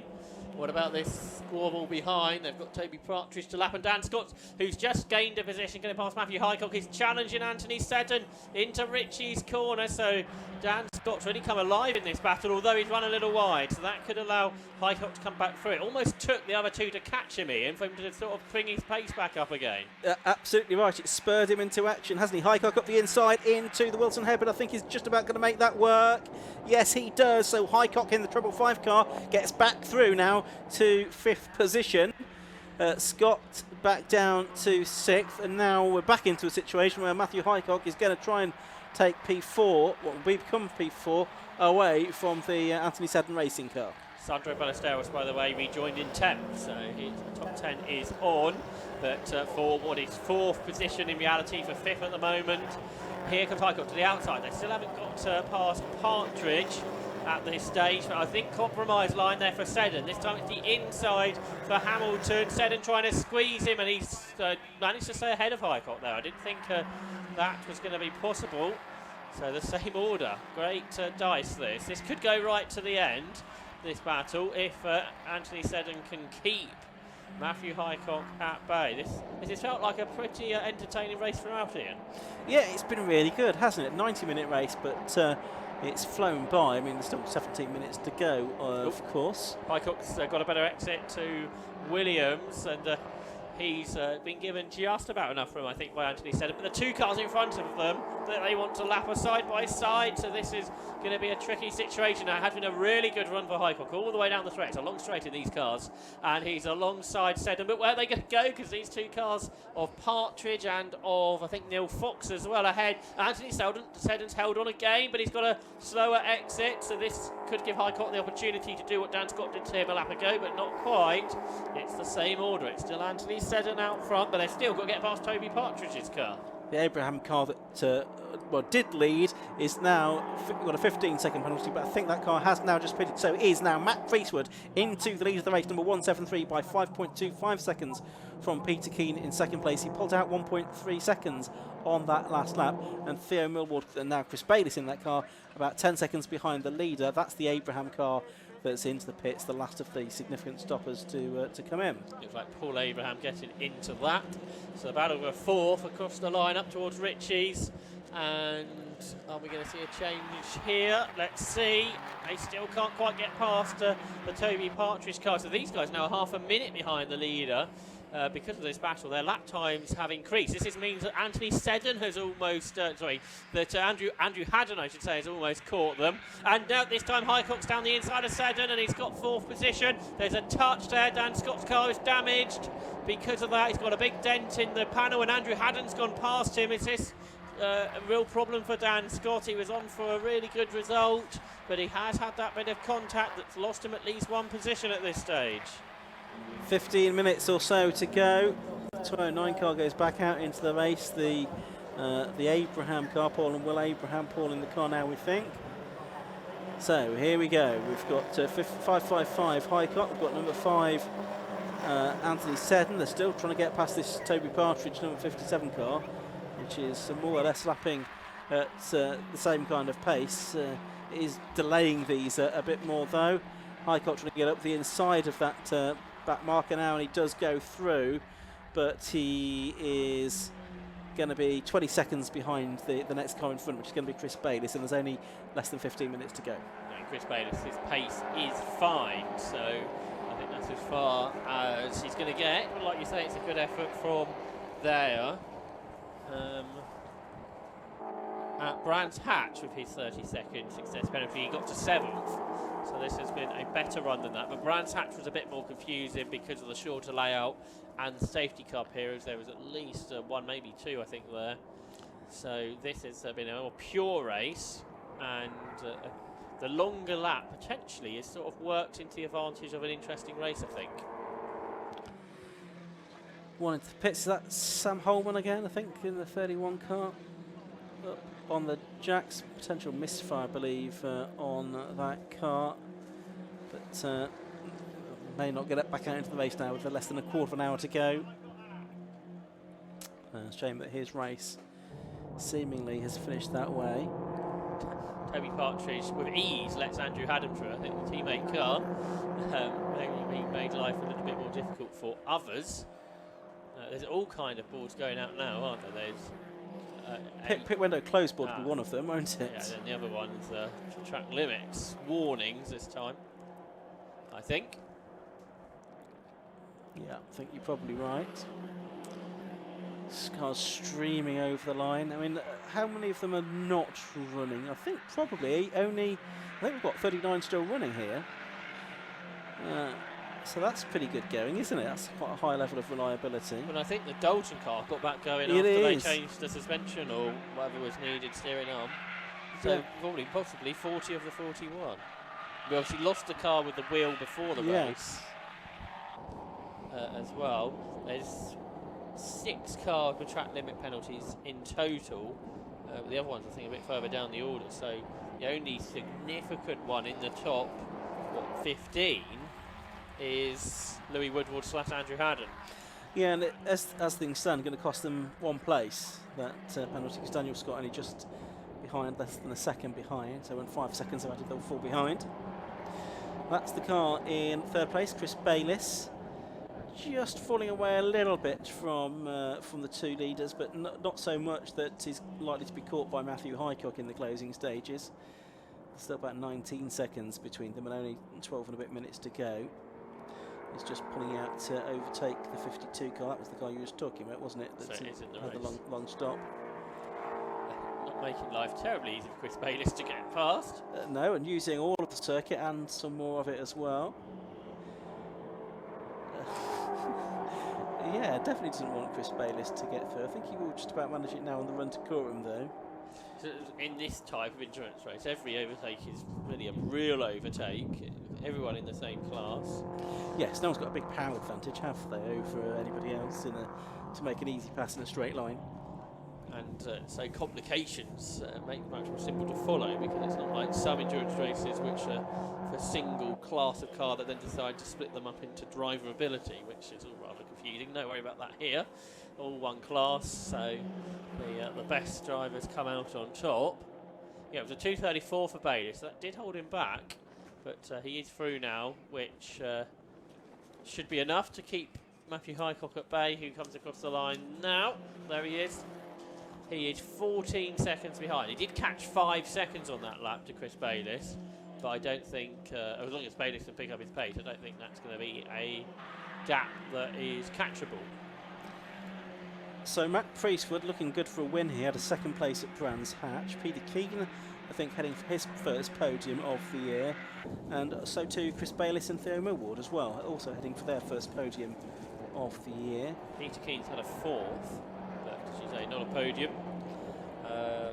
What about this squabble behind? They've got Toby Partridge to lap, and Dan Scott, who's just gained a position, going past Matthew Highcock. He's challenging Anthony Seddon into Richie's corner. So Dan Scott's really come alive in this battle, although he's run a little wide. So that could allow Highcock to come back through. It almost took the other 2 to catch him, Ian, for him to sort of bring his pace back up again. Absolutely right. It spurred him into action, hasn't he? Highcock up the inside into the Wilson hairpin. I think he's just about going to make that work. Yes, he does. So Highcock in the treble 5 car gets back through now to 5th position. Scott back down to 6th, and now we're back into a situation where Matthew Highcock is going to try and take P4, what will become P4, away from the Anthony Seddon racing car. Sandro Ballesteros, by the way, rejoined in 10th, so his top 10 is on, but for what is 4th position in reality for 5th at the moment. Here comes Highcock to the outside. They still haven't got past Partridge at this stage, but I think compromise line there for Seddon. This time it's the inside for Hamilton. Seddon trying to squeeze him, and he's managed to stay ahead of Highcock there. I didn't think that was going to be possible. So the same order. Great dice this. This could go right to the end, this battle, if Anthony Seddon can keep Matthew Highcock at bay. This has felt like a pretty entertaining race throughout, Ian. Yeah, it's been really good, hasn't it? 90-minute race, but it's flown by. I mean, there's still 17 minutes to go, of course. Highcock's got a better exit to Williams, and he's been given just about enough room, I think, by Anthony Seddon. But the 2 cars in front of them that they want to lap are side by side, so this is going to be a tricky situation. Now, it has been a really good run for Highcock all the way down the straight. It's a long straight in these cars, and he's alongside Seddon. But where are they going to go? Because these 2 cars of Partridge and of, I think, Neil Fox as well ahead. Anthony Seddon's held on again, but he's got a slower exit, so this could give Highcock the opportunity to do what Dan Scott did to him a lap ago, but not quite. It's the same order. It's still Anthony Seddon out front, but they've still got to get past Toby Partridge's car. The Abraham car that did lead is now got a 15-second penalty, but I think that car has now just pitted. So it is now Matt Priestwood into the lead of the race, number 173 by 5.25 seconds from Peter Keane in second place. He pulled out 1.3 seconds on that last lap, and Theo Millward and now Chris Bayliss in that car about 10 seconds behind the leader. That's the Abraham car that's into the pits, the last of the significant stoppers to come in. Looks like Paul Abraham getting into that. So the battle for 4th across the line up towards Ritchie's. And are we going to see a change here? Let's see. They still can't quite get past the Toby Partridge car. So these guys now are half a minute behind the leader because of this battle, their lap times have increased. This means that Anthony Seddon has almost, Andrew Haddon, I should say, has almost caught them. And now this time Highcock's down the inside of Seddon, and he's got 4th position. There's a touch there. Dan Scott's car is damaged. Because of that, he's got a big dent in the panel, and Andrew Haddon's gone past him. Is this a real problem for Dan Scott? He was on for a really good result, but he has had that bit of contact that's lost him at least 1 position at this stage. 15 minutes or so to go. 209 car goes back out into the race. The Abraham car, Paul and Will Abraham, Paul in the car now, we think. So here we go. We've got 555 Highcock. We've got number 5 Anthony Seddon. They're still trying to get past this Toby Partridge number 57 car, which is more or less lapping at the same kind of pace. It is delaying these a bit more though. Highcock trying to get up the inside of that back marker now, and he does go through, but he is going to be 20 seconds behind the next car in front, which is going to be Chris Bayliss, and there's only less than 15 minutes to go. Yeah, Chris Bayliss, his pace is fine, so I think that's as far as he's going to get. But like you say, it's a good effort from there. At Brands Hatch with his 30-second success penalty, he got to 7th. So this has been a better run than that. But Brands Hatch was a bit more confusing because of the shorter layout and the safety car periods. There was at least 1, maybe 2, I think, there. So this has been a more pure race, and the longer lap potentially is sort of worked into the advantage of an interesting race, I think. One into the pits, that's Sam Holman again, I think, in the 31 car. Up on the jacks, potential misfire, I believe, on that car, but may not get it back out into the race now with less than a quarter of an hour to go. Shame that his race seemingly has finished that way. Toby Partridge with ease lets Andrew Haddon through. I think the teammate car maybe made life a little bit more difficult for others. There's all kind of boards going out now, aren't there? There's pit window closed board will be one of them, won't it? Yeah, then the other one's track limits warnings this time, I think. Yeah, I think you're probably right. Cars streaming over the line. I mean, how many of them are not running? I think probably only. I think we've got 39 still running here. So that's pretty good going, isn't it? That's quite a high level of reliability. But I think the Dalton car got back going after they changed the suspension or whatever was needed, steering arm. So yeah, probably, possibly 40 of the 41. We obviously lost the car with the wheel before the race as well. There's 6 cars with track limit penalties in total. The other ones, I think, a bit further down the order. So the only significant one in the top, 15, is Louis Woodward / Andrew Haddon. Yeah, and as things stand, going to cost them 1 place, that penalty, because Daniel Scott only just behind, less than a second behind, so when 5 seconds are added, they'll fall behind. That's the car in 3rd place, Chris Bayliss, just falling away a little bit from the 2 leaders, but not so much that he's likely to be caught by Matthew Highcock in the closing stages. Still about 19 seconds between them and only 12 and a bit minutes to go. He's just pulling out to overtake the 52 car. That was the guy you was talking about, wasn't it? That so it is in the had race. the long stop. Not making life terribly easy for Chris Bayliss to get past. No, and using all of the circuit and some more of it as well. Yeah, definitely doesn't want Chris Bayliss to get through. I think he will just about manage it now on the run to Coram, though. So in this type of endurance race, every overtake is really a real overtake. Everyone in the same class. Yes, no one's got a big power advantage, have they, over anybody else to make an easy pass in a straight line. And so complications make it much more simple to follow, because it's not like some endurance races which are for a single class of car that then decide to split them up into driver ability, which is all rather confusing. No worry about that here. All one class, so the best drivers come out on top. Yeah, it was a 2:34 for Bayliss, so that did hold him back, but he is through now, which should be enough to keep Matthew Highcock at bay, who comes across the line now. There he is. He is 14 seconds behind. He did catch 5 seconds on that lap to Chris Bayliss, but I don't think, as long as Bayliss can pick up his pace, I don't think that's going to be a gap that is catchable. So Matt Priestwood looking good for a win here, had a second place at Brands Hatch. Peter Keegan, I think, heading for his first podium of the year, and so too Chris Bayliss and Theo Millward as well, also heading for their first podium of the year. Peter Keane's had a 4th, but as you say, not a podium.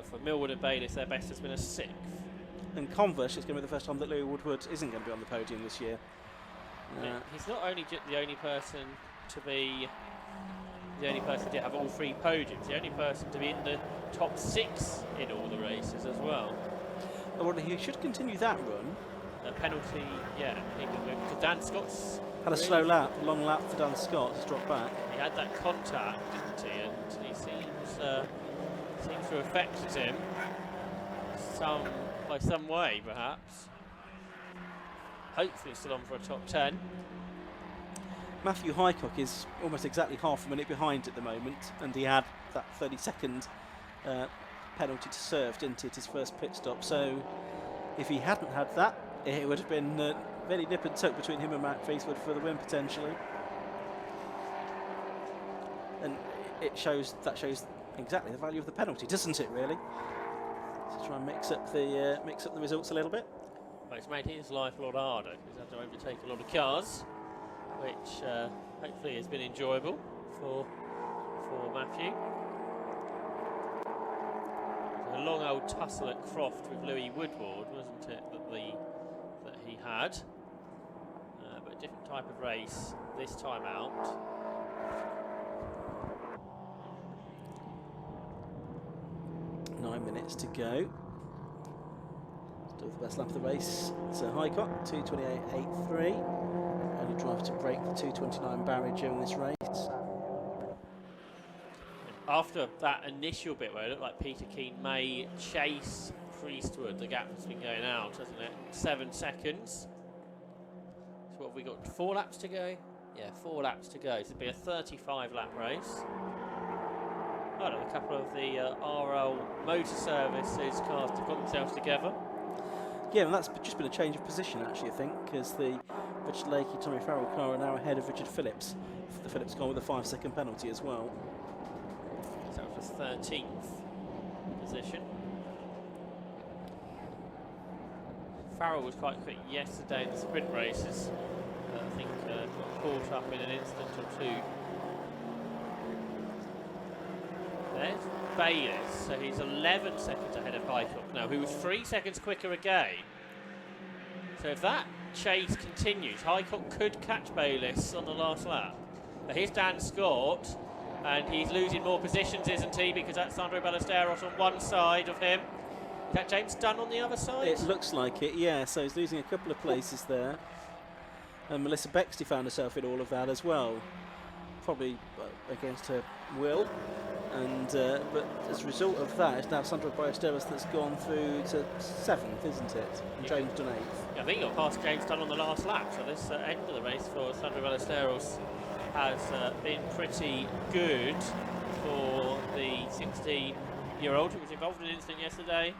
For Millward and Bayliss, their best has been a 6th. And converse, it's going to be the first time that Louis Woodward isn't going to be on the podium this year. He's not only the only person to be the only person to have all 3 podiums, the only person to be in the top 6 in all the races as well. Well, he should continue that run. A penalty, yeah, because Dan Scott's had a slow lap, a long lap for Dan Scott, he's dropped back. He had that contact, didn't he? And he seems to have affected him by some way, perhaps. Hopefully still on for a top 10. Matthew Highcock is almost exactly half a minute behind at the moment, and he had that 30-second penalty to serve, didn't he, at his first pit stop. So if he hadn't had that, it would have been very nip and tuck between him and Matt Priestwood for the win potentially. And that shows exactly the value of the penalty, doesn't it? Really. To try and mix up the results a little bit. Well, it's made his life a lot harder. He's had to overtake a lot of cars, which hopefully has been enjoyable for Matthew. A long old tussle at Croft with Louis Woodward, wasn't it, that he had? But a different type of race this time out. Nine minutes to go. Still the best lap of the race. So Highcock, 2:28.83. Only driver to break the 2:29 barrier during this race. After that initial bit where it looked like Peter Keane may chase Priestwood, the gap has been going out, hasn't it? 7 seconds. So what have we got? 4 laps to go? Yeah, 4 laps to go. So it'll be a 35 lap race. Oh, a couple of the RL Motor Services cars have got themselves together. Yeah, and that's just been a change of position actually, I think, because the Richard Lakey, Tommy Farrell car are now ahead of Richard Phillips. The Phillips gone with a 5-second penalty as well. So it was 13th position. Farrell was quite quick yesterday in the sprint races. I think got caught up in an incident or two. There's Bayliss, so he's 11 seconds ahead of Highcock now, who was 3 seconds quicker again. So if that chase continues, Highcock could catch Bayliss on the last lap. But here's Dan Scott, and he's losing more positions, isn't he? Because that's Sandro Ballesteros on one side of him. Is that James Dunn on the other side? It looks like it, yeah. So he's losing a couple of places there. And Melissa Bexley found herself in all of that as well. Probably against her will. And but as a result of that, it's now Sandro Ballesteros that's gone through to 7th, isn't it? And Yeah. James Dunn 8th. Yeah, I think he got past James Dunn on the last lap, so this end of the race for Sandro Ballesteros has been pretty good for the 16-year-old who was involved in an incident yesterday,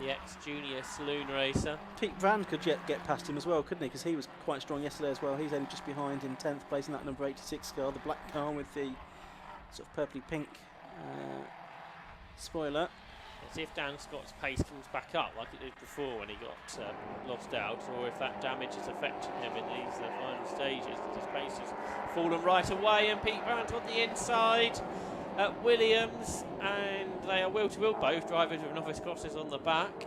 the ex-junior saloon racer. Pete Brand could get past him as well, couldn't he? Because he was quite strong yesterday as well. He's only just behind in 10th place in that number 86 car, the black car with the sort of purpley pink spoiler. Let's see if Dan Scott's pace comes back up like it did before when he got lost out, or if that damage is affecting him in these final stages. His pace has fallen right away, and Pete Brand's on the inside at Williams, and they are wheel-to-wheel, both drivers with novice crosses on the back.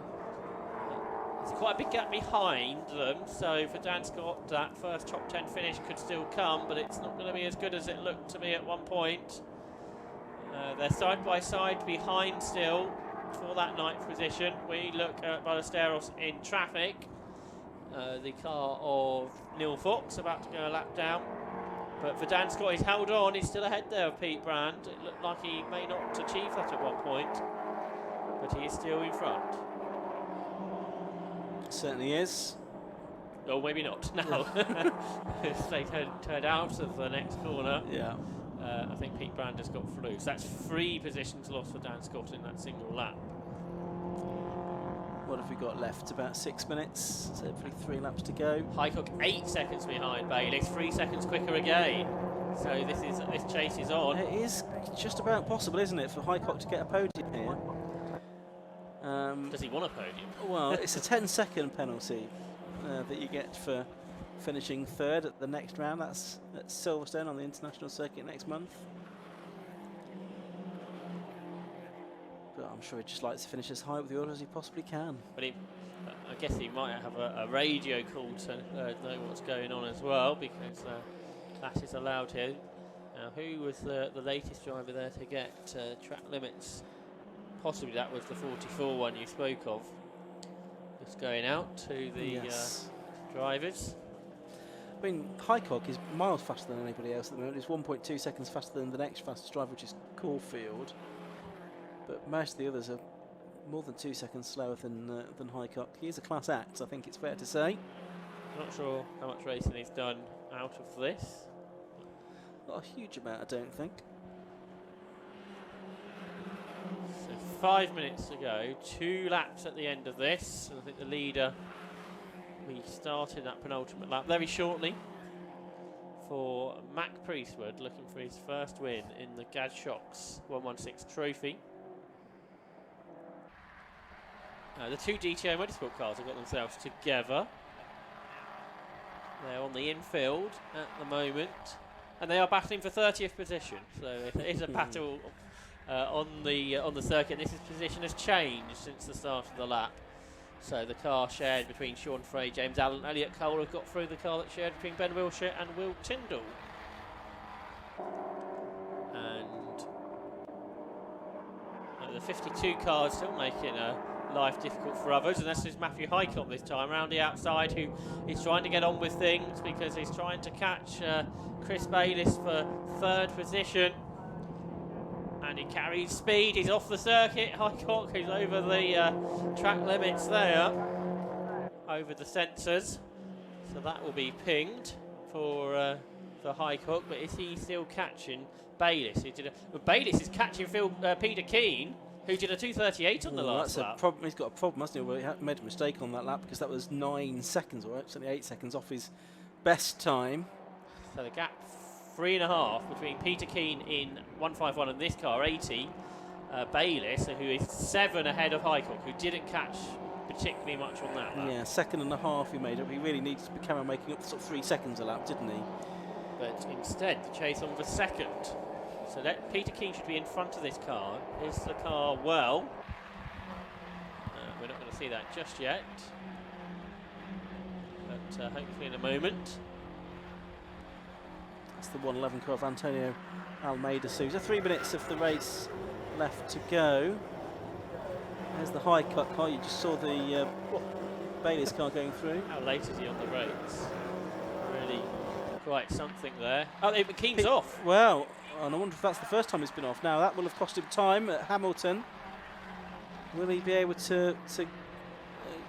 There's quite a big gap behind them, so for Dan Scott that first top 10 finish could still come, but it's not going to be as good as it looked to me at one point. They're side by side behind still for that 9th position. We look at Ballesteros in traffic. The car of Neil Fox about to go a lap down. But for Dan Scott, he's held on. He's still ahead there of Pete Brand. It looked like he may not achieve that at one point, but he is still in front. Certainly is. Or maybe not. No. They turned out of the next corner. Yeah. I think Pete Brand has got through. So that's 3 positions lost for Dan Scott in that single lap. What have we got left? About 6 minutes. So hopefully 3 laps to go. Highcock 8 seconds behind Bayliss, 3 seconds quicker again. So this chase is on. It is just about possible, isn't it, for Highcock to get a podium here? Does he want a podium? Well, it's a 10-second penalty that you get for finishing third at the next round. That's at Silverstone on the international circuit next month. But I'm sure he just likes to finish as high with the order as he possibly can. But I guess he might have a radio call to know what's going on as well, because that is allowed here. Now, who was the latest driver there to get track limits? Possibly that was the 44 one you spoke of. Just going out to the drivers. I mean, Highcock is miles faster than anybody else at the moment. He's 1.2 seconds faster than the next fastest driver, which is Caulfield. But most of the others are more than 2 seconds slower than Highcock. He is a class act, I think it's fair to say. Not sure how much racing he's done out of this. Not a huge amount, I don't think. So 5 minutes to go, 2 laps at the end of this. And I think the leader, we started that penultimate lap very shortly for Mac Priestwood, looking for his first win in the GAZ Shocks 116 trophy. The 2 GTO Motorsport cars have got themselves together. They're on the infield at the moment, and they are battling for 30th position. So it is a battle on the circuit. This position has changed since the start of the lap. So the car shared between Sean Frey, James Allen, Elliot Cole have got through the car that shared between Ben Wilshire and Will Tyndall. And the 52 cars still making life difficult for others, and this is Matthew Highcock this time around the outside, who is trying to get on with things because he's trying to catch Chris Bayliss for 3rd position, and he carries speed. He's off the circuit. Highcock is over the track limits there, over the sensors, so that will be pinged for Highcock. But is he still catching Bayliss? Bayliss is catching Peter Keane, who did a 2:38 on the last lap. That's a problem. He's got a problem, hasn't he? Well, he made a mistake on that lap because that was 9 seconds, or certainly 8 seconds off his best time. So the gap 3.5 between Peter Keane in 151 and this car 80. Bayliss, who is 7 ahead of Highcock, who didn't catch particularly much on that lap. Yeah, 2.5 he made up. He really needed to be carrying making up sort of 3 seconds a lap, didn't he? But instead, the chase on for 2nd. So that Peter Keane should be in front of this car. Is the car well? We're not going to see that just yet, but hopefully in a moment. That's the 111 car of Antonio Almeida Souza. 3 minutes of the race left to go. There's the Highcock car. You just saw the Bayliss car going through. How late is he on the race? Really quite something there. Oh, Keane's off. Well, and I wonder if that's the first time he's been off. Now that will have cost him time at Hamilton. Will he be able to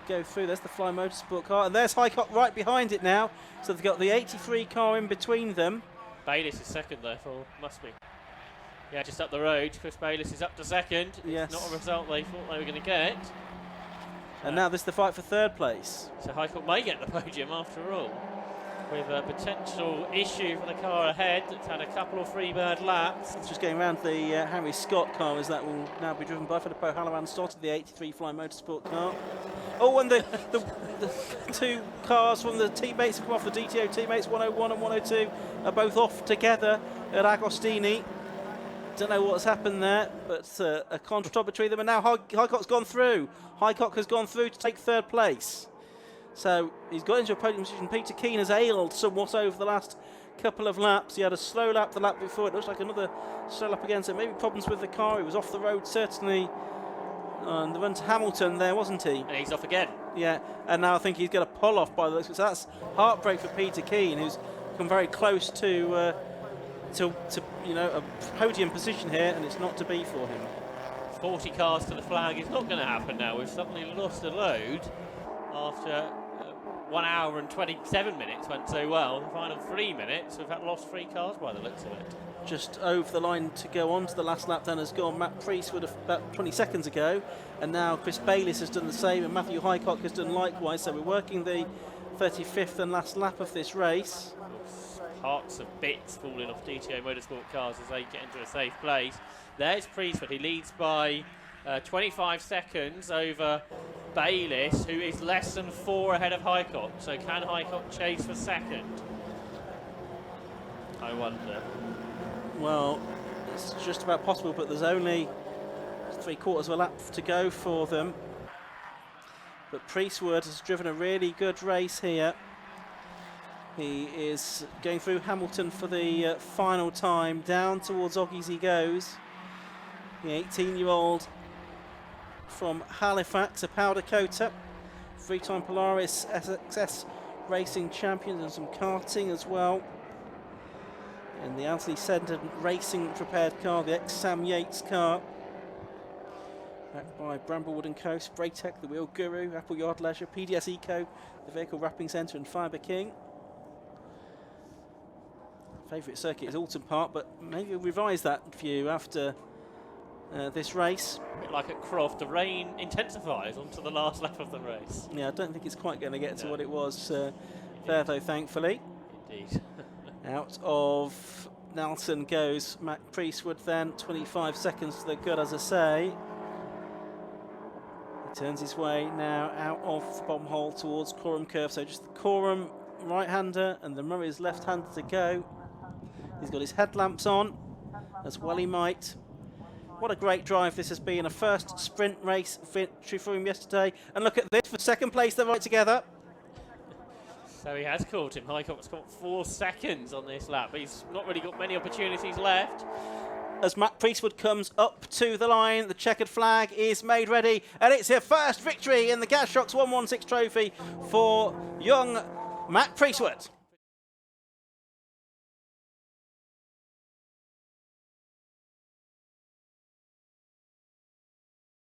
go through? There's the Fly Motorsport car, and there's Highcock right behind it now. So they've got the 83 car in between them. Bayliss is 2nd therefore, must be. Yeah, just up the road. Chris Bayliss is up to 2nd. Yes. It's not a result they thought they were going to get. And now this is the fight for 3rd place. So Highcock may get the podium after all, with a potential issue for the car ahead that's had a couple of Freebird laps. It's just going around the Harry Scott car, as that will now be driven by Filippo Halloran, started the 83 Fly Motorsport car. Oh, and the 2 cars from the teammates have come off, the DTO teammates, 101 and 102, are both off together at Agostini. Don't know what's happened there, but a contrast between them, and now Highcock's gone through. Highcock has gone through to take 3rd place. So he's got into a podium position. Peter Keane has ailed somewhat over the last couple of laps. He had a slow lap the lap before. It looks like another slow lap again. So maybe problems with the car. He was off the road certainly on the run to Hamilton there, wasn't he? And he's off again. Yeah, and now I think he's going to pull off by the looks of it. So that's heartbreak for Peter Keane, who's come very close to you know, a podium position here, and it's not to be for him. 40 cars to the flag is not going to happen now. We've suddenly lost a load after 1 hour and 27 minutes went so well. The final 3 minutes, we've had lost 3 cars by the looks of it. just over the line to go on to the last lap then has gone Matt Priestwood about 20 seconds ago, and now Chris Bayliss has done the same and Matthew Highcock has done likewise, so we're working the 35th and last lap of this race. Parts of bits falling off DTO Motorsport cars as they get into a safe place. There's Priestwood, he leads by 25 seconds over Bayliss, who is less than 4 ahead of Highcock. So can Highcock chase for second? I wonder. Well, it's just about possible, but there's only 3/4 of a lap to go for them. But Priestwood has driven a really good race here. He is going through Hamilton for the final time. Down towards Oggies he goes. The 18-year-old from Halifax, a powder coater. 3-time Polaris SXS racing champion and some karting as well. In the Anthony Centre racing prepared car, the ex-Sam Yates car. Backed by Bramblewood and Co, Spraytech, the Wheel Guru, Appleyard Leisure, PDS Eco, the Vehicle Wrapping Centre and Fibre King. Favourite circuit is Alton Park, but maybe we'll revise that view after this race. A bit like at Croft, the rain intensifies onto the last lap of the race. Yeah, I don't think it's quite going to get to what it was there though, thankfully. Indeed. Out of Nelson goes Matt Priestwood then, 25 seconds to the good, as I say. He turns his way now out of the bottom hole towards Coram Curve, so just the Coram right-hander and the Murray's left-hander to go. He's got his headlamps on, as well he might. What a great drive this has been, a first sprint race victory for him yesterday. And look at this, for second place they're right together. So he has caught him. Highcock's got 4 seconds on this lap. He's not really got many opportunities left. As Matt Priestwood comes up to the line, the checkered flag is made ready, and it's a first victory in the GAZ Shocks 116 trophy for young Matt Priestwood.